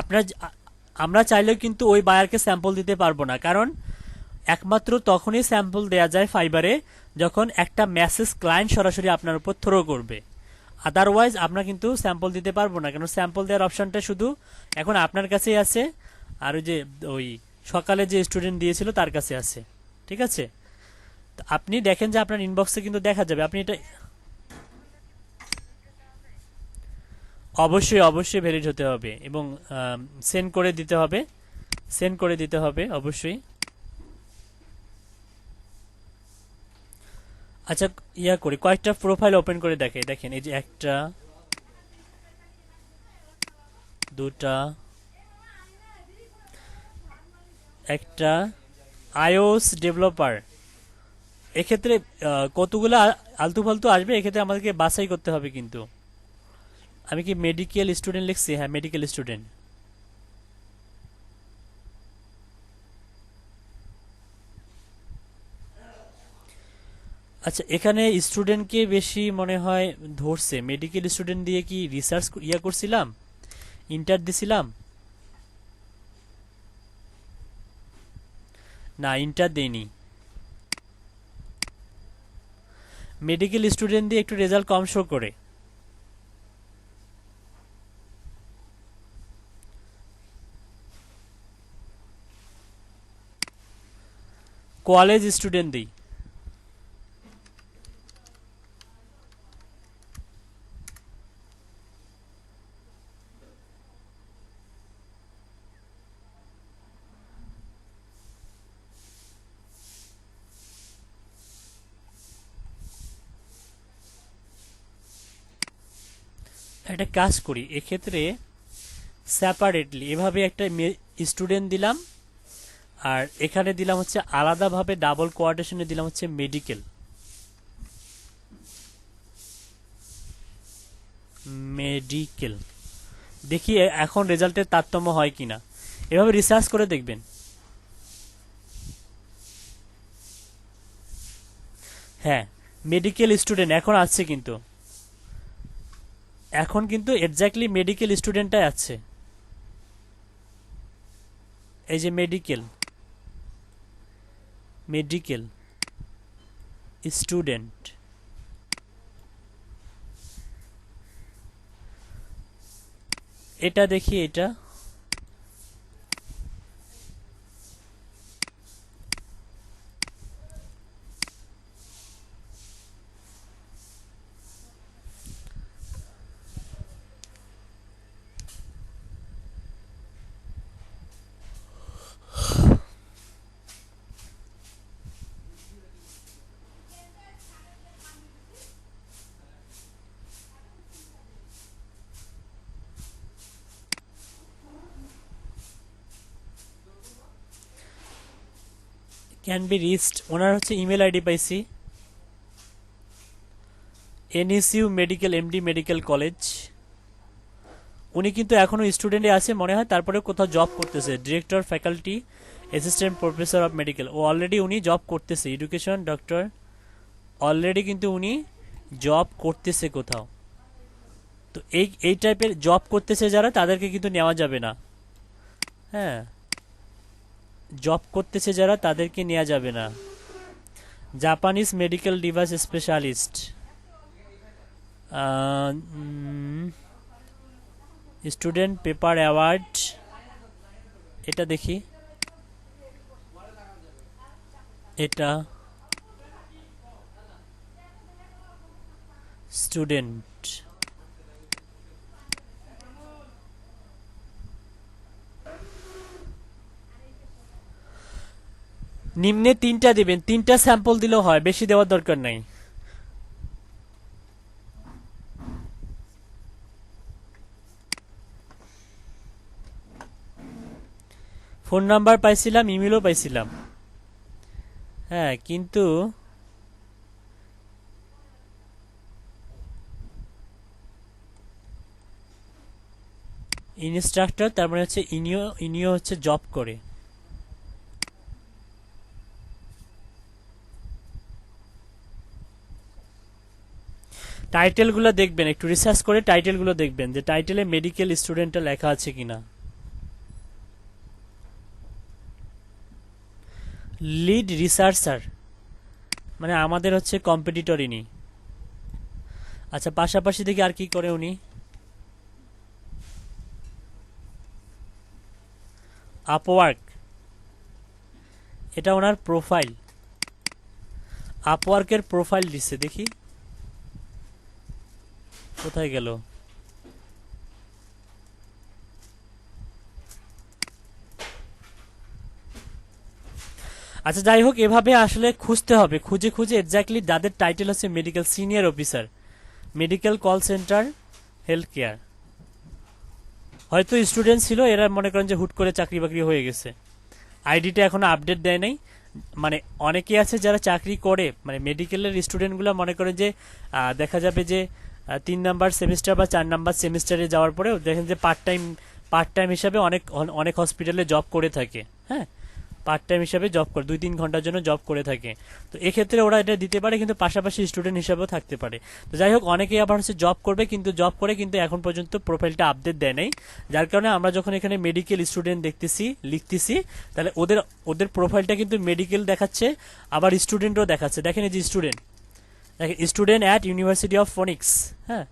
আপনার আমরা চাইলেও কিন্তু ওই বায়ারকে স্যাম্পল দিতে পারবো না, কারণ একমাত্র তখনই স্যাম্পল দেয়া যায় ফাইবারে যখন একটা মেসেজ ক্লায়েন্ট সরাসরি আপনার উপর থ্রো করবে। আদারওয়াইজ আমরা কিন্তু স্যাম্পল দিতে পারবো না, কারণ স্যাম্পল দেওয়ার অপশনটা শুধু এখন আপনার কাছেই আছে। আর ওই যে ওই সকালে যে স্টুডেন্ট দিয়েছিল তার কাছে আছে। ঠিক আছে, তো আপনি দেখেন যে আপনার ইনবক্সে কিন্তু দেখা যাবে। আপনি এটা অবশ্যই অবশ্যই ভ্যালিড হতে হবে এবং সেন্ড করে দিতে হবে, সেন্ড করে দিতে হবে অবশ্যই। আচ্ছা, ইয়া করি, কয়েকটা প্রোফাইল ওপেন করে দেখে দেখেন। এই যে একটা, দুটা, একটা আইওএস ডেভেলপার। এক্ষেত্রে কতগুলো আলতু ফালতু আসবে, এক্ষেত্রে আমাদেরকে বাছাই করতে হবে কিন্তু। আমি কি মেডিকেল স্টুডেন্ট লিখছি? হ্যাঁ, মেডিকেল স্টুডেন্ট। আচ্ছা, এখানে স্টুডেন্টকে বেশি মনে হয় ধরছে। মেডিকেল স্টুডেন্ট দিয়ে কি রিসার্চ ইয়া করছিলাম, ইন্টার দিছিলাম? না, ইন্টার দেইনি। মেডিকেল স্টুডেন্ট দিয়ে একটু রেজাল্ট কম শো করে। কলেজ স্টুডেন্ট দিই। একটা কাজ করি এক্ষেত্রে, সেপারেটলি এভাবে একটা স্টুডেন্ট দিলাম, আর এখানে দিলাম হচ্ছে আলাদাভাবে ডাবল কোয়ার্টেশনে দিলাম হচ্ছে মেডিকেল। মেডিকেল দেখি এখন রেজাল্টের তারতম্য হয় কিনা, এভাবে রিসার্চ করে দেখবেন। হ্যাঁ, মেডিকেল স্টুডেন্ট এখন আছে কিন্তু, এখন কিন্তু এক্স্যাক্টলি মেডিকেল স্টুডেন্টটাই আছে। এই যে মেডিকেল, মেডিকেল স্টুডেন্ট। এটা দেখি, এটা ক্যান বি রিচড, ওনার হচ্ছে ইমেল আইডি পাইছি, NSU medical, MD medical college. উনি কিন্তু এখনো স্টুডেন্টে আছে মনে হয়, তারপরে কোথাও জব করতেছে, director faculty assistant professor of medical. ও অলরেডি উনি জব করতেছে, এডুকেশন ডক্টর। অলরেডি কিন্তু উনি জব করতেছে কোথাও। তো এই টাইপের জব করতেছে যারা, তাদেরকে কিন্তু নেওয়া যাবে না। হ্যাঁ, জব করতেছে যারা তাদেরকে নেওয়া যাবে না। Japanese medical device specialist, student paper award. এটা দেখি, এটা স্টুডেন্ট। নিম্নে 3টা দিবেন, 3টা স্যাম্পল দিলেও হয়, বেশি দেওয়ার দরকার নাই। ফোন নাম্বার পাইছিলাম, ইমেলও পাইছিলাম। হ্যাঁ, কিন্তু ইনস্ট্রাক্টর তার মানে হচ্ছে ইনিও, ইনিও হচ্ছে জব করে। টাইটেলগুলো দেখবেন, একটু রিসার্চ করে টাইটেলগুলো দেখবেন যে টাইটেলে মেডিকেল স্টুডেন্টটা লেখা আছে কিনা। লিড রিসার্চার মানে আমাদের হচ্ছে কম্পিটিটর ইনি। আচ্ছা, পাশাপাশি দেখি আর কি করে উনি। আপওয়ার্ক, এটা ওনার প্রোফাইল, আপওয়ার্কের প্রোফাইল দিচ্ছে, দেখি কোথায় গেল। আচ্ছা যাই হোক, এভাবে আসলে খুঁজতে হবে, খুঁজে খুঁজে এক্স্যাক্টলি যাদের টাইটেল হচ্ছে medical senior officer, medical call centre, health care, হয়তো স্টুডেন্ট ছিল, এরা মনে করেন যে হুট করে চাকরি বাকরি হয়ে গেছে, আইডিটা এখনো আপডেট দেয় নাই। মানে অনেকে আছে যারা চাকরি করে, মানে মেডিকেলের স্টুডেন্টগুলো মনে করে যে দেখা যাবে যে 3 নাম্বার সেমিস্টার বা 4 নাম্বার সেমিস্টারে যাওয়ার পরে দেখেন যে পার্ট টাইম হিসাবে অনেক অনেক হসপিটালে জব করে থাকে। হ্যাঁ, পার্ট টাইম হিসাবে জব করে 2-3 ঘন্টার জন্য জব করে থাকে। তো এক্ষেত্রে ওরা এটা দিতে পারে, কিন্তু পাশাপাশি স্টুডেন্ট হিসাবেও থাকতে পারে। তো যাই হোক, অনেকেই আবার হচ্ছে জব করবে, কিন্তু জব করে কিন্তু এখন পর্যন্ত প্রোফাইলটা আপডেট দেয় নাই। যার কারণে আমরা যখন এখানে মেডিকেল স্টুডেন্ট দেখতেছি, লিখতেছি, তাহলে ওদের ওদের প্রোফাইলটা কিন্তু মেডিকেল দেখাচ্ছে, আবার স্টুডেন্টও দেখাচ্ছে। দেখেন এই যে স্টুডেন্ট, দেখেন student at university of Phoenix. হ্যাঁ,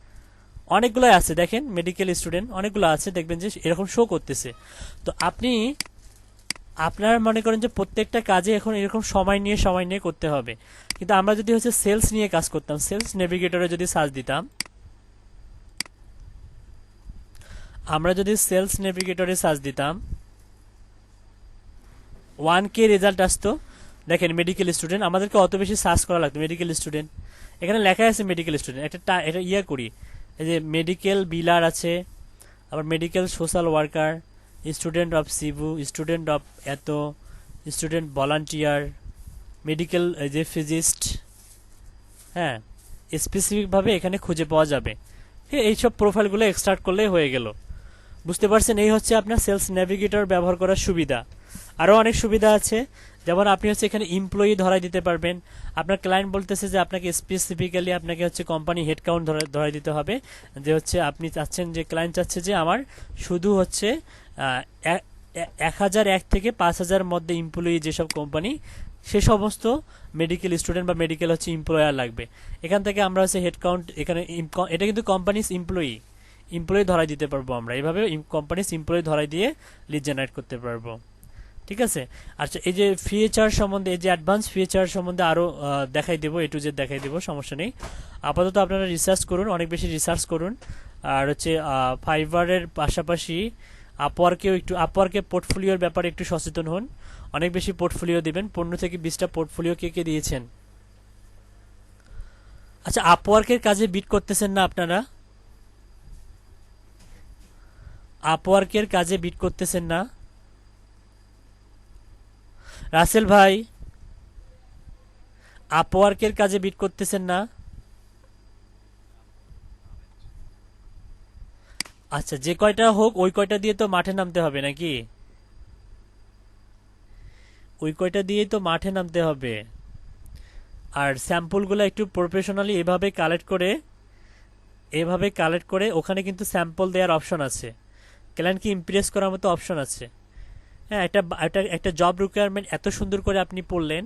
অনেকগুলো আছে, দেখেন মেডিকেল স্টুডেন্ট অনেকগুলো আছে, দেখবেন যে এরকম শো করতেছে। তো আপনি আপনারা মনে করেন যে প্রত্যেকটা কাজে এখন এরকম সময় নিয়ে করতে হবে। কিন্তু আমরা যদি হচ্ছে সেলস নিয়ে কাজ করতাম, সেলস নেভিগেটরে যদি সার্চ দিতাম, আমরা যদি সেলস নেভিগেটরে সার্চ দিতাম 1K রেজাল্ট আসতো। দেখেন মেডিকেল স্টুডেন্ট, আমাদেরকে অত বেশি সার্চ করা লাগতো মেডিকেল স্টুডেন্ট, এখানে লেখা আছে মেডিকেল স্টুডেন্ট। এটা ইয়ে করি, এই যে মেডিকেল বিলার আছে, আবার medical social worker, student of Cebu, student of এত, স্টুডেন্ট ভলান্টিয়ার, মেডিকেল যে ফিজিস্ট। হ্যাঁ, স্পেসিফিকভাবে এখানে খুঁজে পাওয়া যাবে। হ্যাঁ, এইসব প্রোফাইলগুলো এক্সট্রাক্ট করলেই হয়ে গেল। বুঝতে পারছেন, এই হচ্ছে আপনার সেলস নেভিগেটর ব্যবহার করার সুবিধা। আরও অনেক সুবিধা আছে, যেমন আপনি হচ্ছে এখানে এমপ্লয়ি ধরাই দিতে পারবেন। আপনার ক্লায়েন্ট বলতেছে যে আপনাকে স্পেসিফিক্যালি আপনাকে হচ্ছে কোম্পানি হেড কাউন্ট ধরাই দিতে হবে, যে হচ্ছে আপনি চাচ্ছেন, যে ক্লায়েন্ট চাচ্ছে যে আমার শুধু হচ্ছে 1001 থেকে 5000 মধ্যে এমপ্লয়ি যেসব কোম্পানি, সে সমস্ত মেডিকেল স্টুডেন্ট বা মেডিকেল হচ্ছে এমপ্লয়ার লাগবে। এখান থেকে আমরা হচ্ছে হেড কাউন্ট, এখানে এটা কিন্তু কোম্পানিজ এমপ্লয়ি ধরাই দিতে পারবো আমরা, এইভাবে কোম্পানিজ এমপ্লয়ি ধরাই দিয়ে লিড জেনারেট করতে পারবো। ঠিক আছে। আচ্ছা, এই যে ফিচার সম্বন্ধে, এই যে অ্যাডভান্স ফিচার সম্বন্ধে আরও দেখাই দেবো, A to Z দেখাই দেবো, সমস্যা নেই। আপাতত আপনারা রিসার্চ করুন, অনেক বেশি রিসার্চ করুন। আর হচ্ছে ফাইবারের পাশাপাশি আপওয়ার্কের পোর্টফোলিওর ব্যাপারে একটু সচেতন হন, অনেক বেশি পোর্টফোলিও দিবেন। 15 থেকে 20টা পোর্টফোলিও কে কে দিয়েছেন? আচ্ছা, আপওয়ার্কের কাজে বিট করতেছেন না আপনারা? আপওয়ার্কের কাজে বিট করতেছেন না রাসেল ভাই? আপওয়ার্কের কাজে বিট করতেছেন না? আচ্ছা, যে কয়টা হোক ওই কয়টা দিয়ে তো মাঠে নামতে হবে নাকি? ওই কয়টা দিয়েই তো মাঠে নামতে হবে। আর স্যাম্পলগুলো একটু প্রফেশনালি এভাবে কালেক্ট করে ওখানে কিন্তু স্যাম্পল দেওয়ার অপশন আছে, ক্লায়েন্টকে ইমপ্রেস করার মতো অপশন আছে। হ্যাঁ, একটা জব রিকোয়ারমেন্ট এত সুন্দর করে আপনি পড়লেন,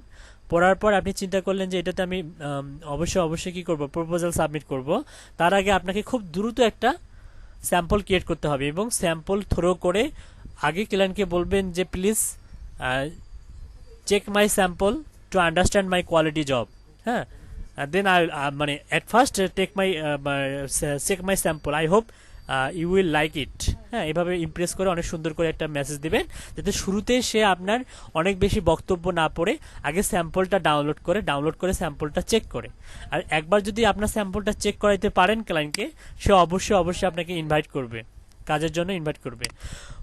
পড়ার পর আপনি চিন্তা করলেন যে এটাতে আমি অবশ্যই কি করব, প্রপোজাল সাবমিট করব। তার আগে আপনাকে খুব দ্রুত একটা স্যাম্পল ক্রিয়েট করতে হবে, এবং স্যাম্পল থ্রো করে আগে ক্লায়েন্টকে বলবেন যে please check my sample to understand my quality job. হ্যাঁ, দেন আই মানে at first check my sample, I hope you will like it. হ্যাঁ, এভাবে ইমপ্রেস করে অনেক সুন্দর করে একটা মেসেজ দিবেন, যাতে শুরুতে সে আপনার অনেক বেশি বক্তব্য না পড়ে আগে স্যাম্পলটা ডাউনলোড করে স্যাম্পলটা চেক করে। আর একবার যদি আপনার স্যাম্পলটা চেক করাইতে পারেন ক্লায়েন্টকে, সে অবশ্যই আপনাকে কাজের জন্য ইনভাইট করবে।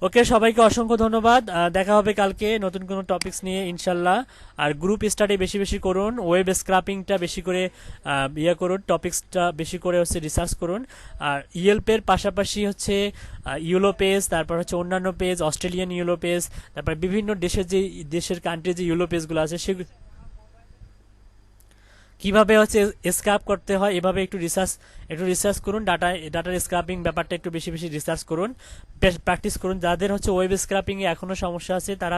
ওকে, সবাইকে অসংখ্য ধন্যবাদ। দেখা হবে কালকে নতুন কোনো টপিকস নিয়ে ইনশাল্লাহ। আর গ্রুপ স্টাডি বেশি বেশি করুন, ওয়েব স্ক্রাপিংটা বেশি করে করুন, টপিক্সটা বেশি করে হচ্ছে রিসার্চ করুন। আর ইয়েলপের পাশাপাশি হচ্ছে ইউলো পেজ, তারপর হচ্ছে অন্যান্য পেজ, অস্ট্রেলিয়ান ইউলো পেজ, তারপর বিভিন্ন দেশের কান্ট্রির যে ইউলো পেজগুলো আছে সেগুলো কিভাবে হচ্ছে স্ক্রাপ করতে হয়, এভাবে একটু রিসার্চ করুন। ডাটার স্ক্রাপিং ব্যাপারটা একটু বেশি বেশি রিসার্চ করুন, প্র্যাকটিস করুন। যাদের হচ্ছে ওয়েব স্ক্রাপিংয়ে এখনও সমস্যা আছে তারা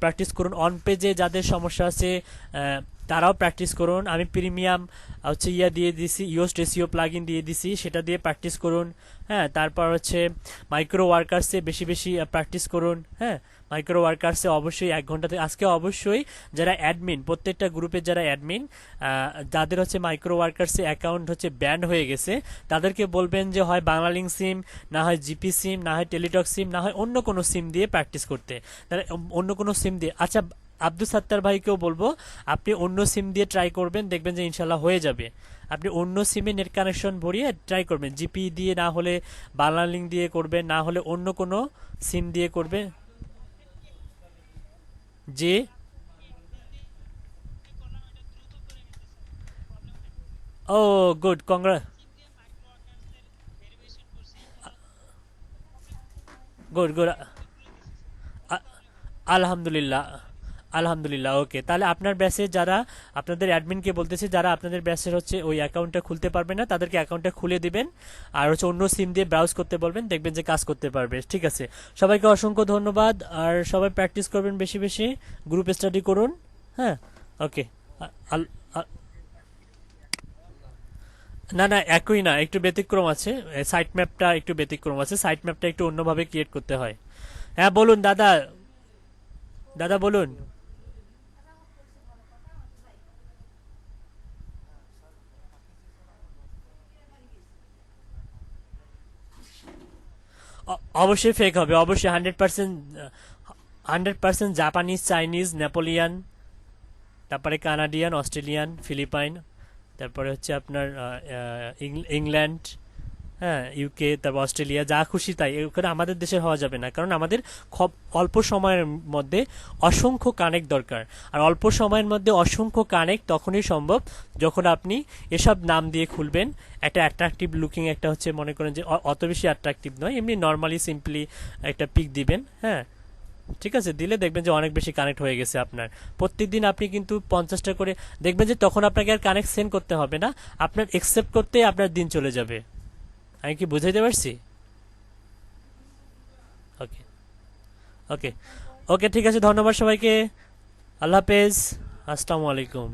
প্র্যাকটিস করুন। অন পেজে যাদের সমস্যা আছে তারাও প্র্যাকটিস করুন। আমি প্রিমিয়াম হচ্ছে ইয়া দিয়ে দিছি, ইয়োস্ট এসইও প্লাগইন দিয়ে দিছি, সেটা দিয়ে প্র্যাকটিস করুন। হ্যাঁ, তারপর হচ্ছে মাইক্রো ওয়ার্কার্সে বেশি বেশি প্র্যাকটিস করুন। হ্যাঁ, মাইক্রো ওয়ার্কার্সে অবশ্যই 1 ঘন্টা থেকে আজকে অবশ্যই যারা অ্যাডমিন, প্রত্যেকটা গ্রুপের যারা অ্যাডমিন, যাদের হচ্ছে মাইক্রো ওয়ার্কার্সে অ্যাকাউন্ট হচ্ছে ব্যান্ড হয়ে গেছে, তাদেরকে বলবেন যে হয় বাংলালিংক সিম, না হয় জিপি সিম, না হয় টেলিটক সিম, না হয় অন্য কোনো সিম দিয়ে প্র্যাকটিস করতে। তাহলে অন্য কোনো সিম দিয়ে, আচ্ছা আব্দুল সাত্তার ভাইকেও বলবো আপনি অন্য সিম দিয়ে ট্রাই করবেন, দেখবেন যে ইনশাল্লাহ হয়ে যাবে। আপনি অন্য সিমে নেট কানেকশন ভরিয়ে ট্রাই করবেন, জিপি দিয়ে না হলে বাংলালিংক দিয়ে করবেন, না হলে অন্য কোনো সিম দিয়ে করবে। যে ও গুড, কংগ্রা, গুড গুড, আলহামদুলিল্লাহ, আলহামদুলিল্লাহ। ওকে, তাহলে আপনার ব্যাচে যারা, আপনাদের অ্যাডমিনকে বলতেছে যারা আপনাদের ব্যাচের হচ্ছে ওই অ্যাকাউন্টটা খুলতে পারবে না, তাদেরকে অ্যাকাউন্টটা খুলে দিবেন, আর হচ্ছে অন্য সিম দিয়ে ব্রাউজ করতে বলবেন, দেখবেন যে কাজ করতে পারবে। ঠিক আছে, সবাইকে অসংখ্য ধন্যবাদ, আর সবাই প্র্যাকটিস করবেন বেশি বেশি, গ্রুপ স্টাডি করুন। হ্যাঁ, ওকে। না না, একই না, একটু ব্যতিক্রম আছে। সাইট ম্যাপটা একটু ব্যতিক্রম আছে, সাইট ম্যাপটা একটু অন্যভাবে ক্রিয়েট করতে হয়। হ্যাঁ বলুন দাদা, দাদা বলুন। অবশ্যই ফেক হবে, অবশ্যই 100%, 100% জাপানিজ, চাইনিজ, নেপোলিয়ান, তারপরে কানাডিয়ান, অস্ট্রেলিয়ান, ফিলিপাইন, তারপরে হচ্ছে আপনার ইংল্যান্ড, হ্যাঁ ইউকে, তারপর অস্ট্রেলিয়া, যা খুশি তাই। ওখানে আমাদের দেশে হওয়া যাবে না, কারণ আমাদের খুব অল্প সময়ের মধ্যে অসংখ্য কানেক্ট দরকার। আর অল্প সময়ের মধ্যে অসংখ্য কানেক্ট তখনই সম্ভব যখন আপনি এসব নাম দিয়ে খুলবেন। একটা অ্যাট্রাকটিভ লুকিং, একটা হচ্ছে মনে করেন যে অত বেশি অ্যাট্রাকটিভ নয়, এমনি নর্মালি সিম্পলি একটা পিক দিবেন। হ্যাঁ, ঠিক আছে, দিলে দেখবেন যে অনেক বেশি কানেক্ট হয়ে গেছে আপনার। প্রত্যেকদিন আপনি কিন্তু 50টা করে দেখবেন যে তখন আপনাকে আর কানেক্ট সেন্ড করতে হবে না, আপনার একসেপ্ট করতে আপনার দিন চলে যাবে। আমি কি বুঝাইতে পারছি? ওকে, ওকে, ওকে, ঠিক আছে, ধন্যবাদ সবাইকে। আল্লাহ হাফেজ, আসসালামু আলাইকুম।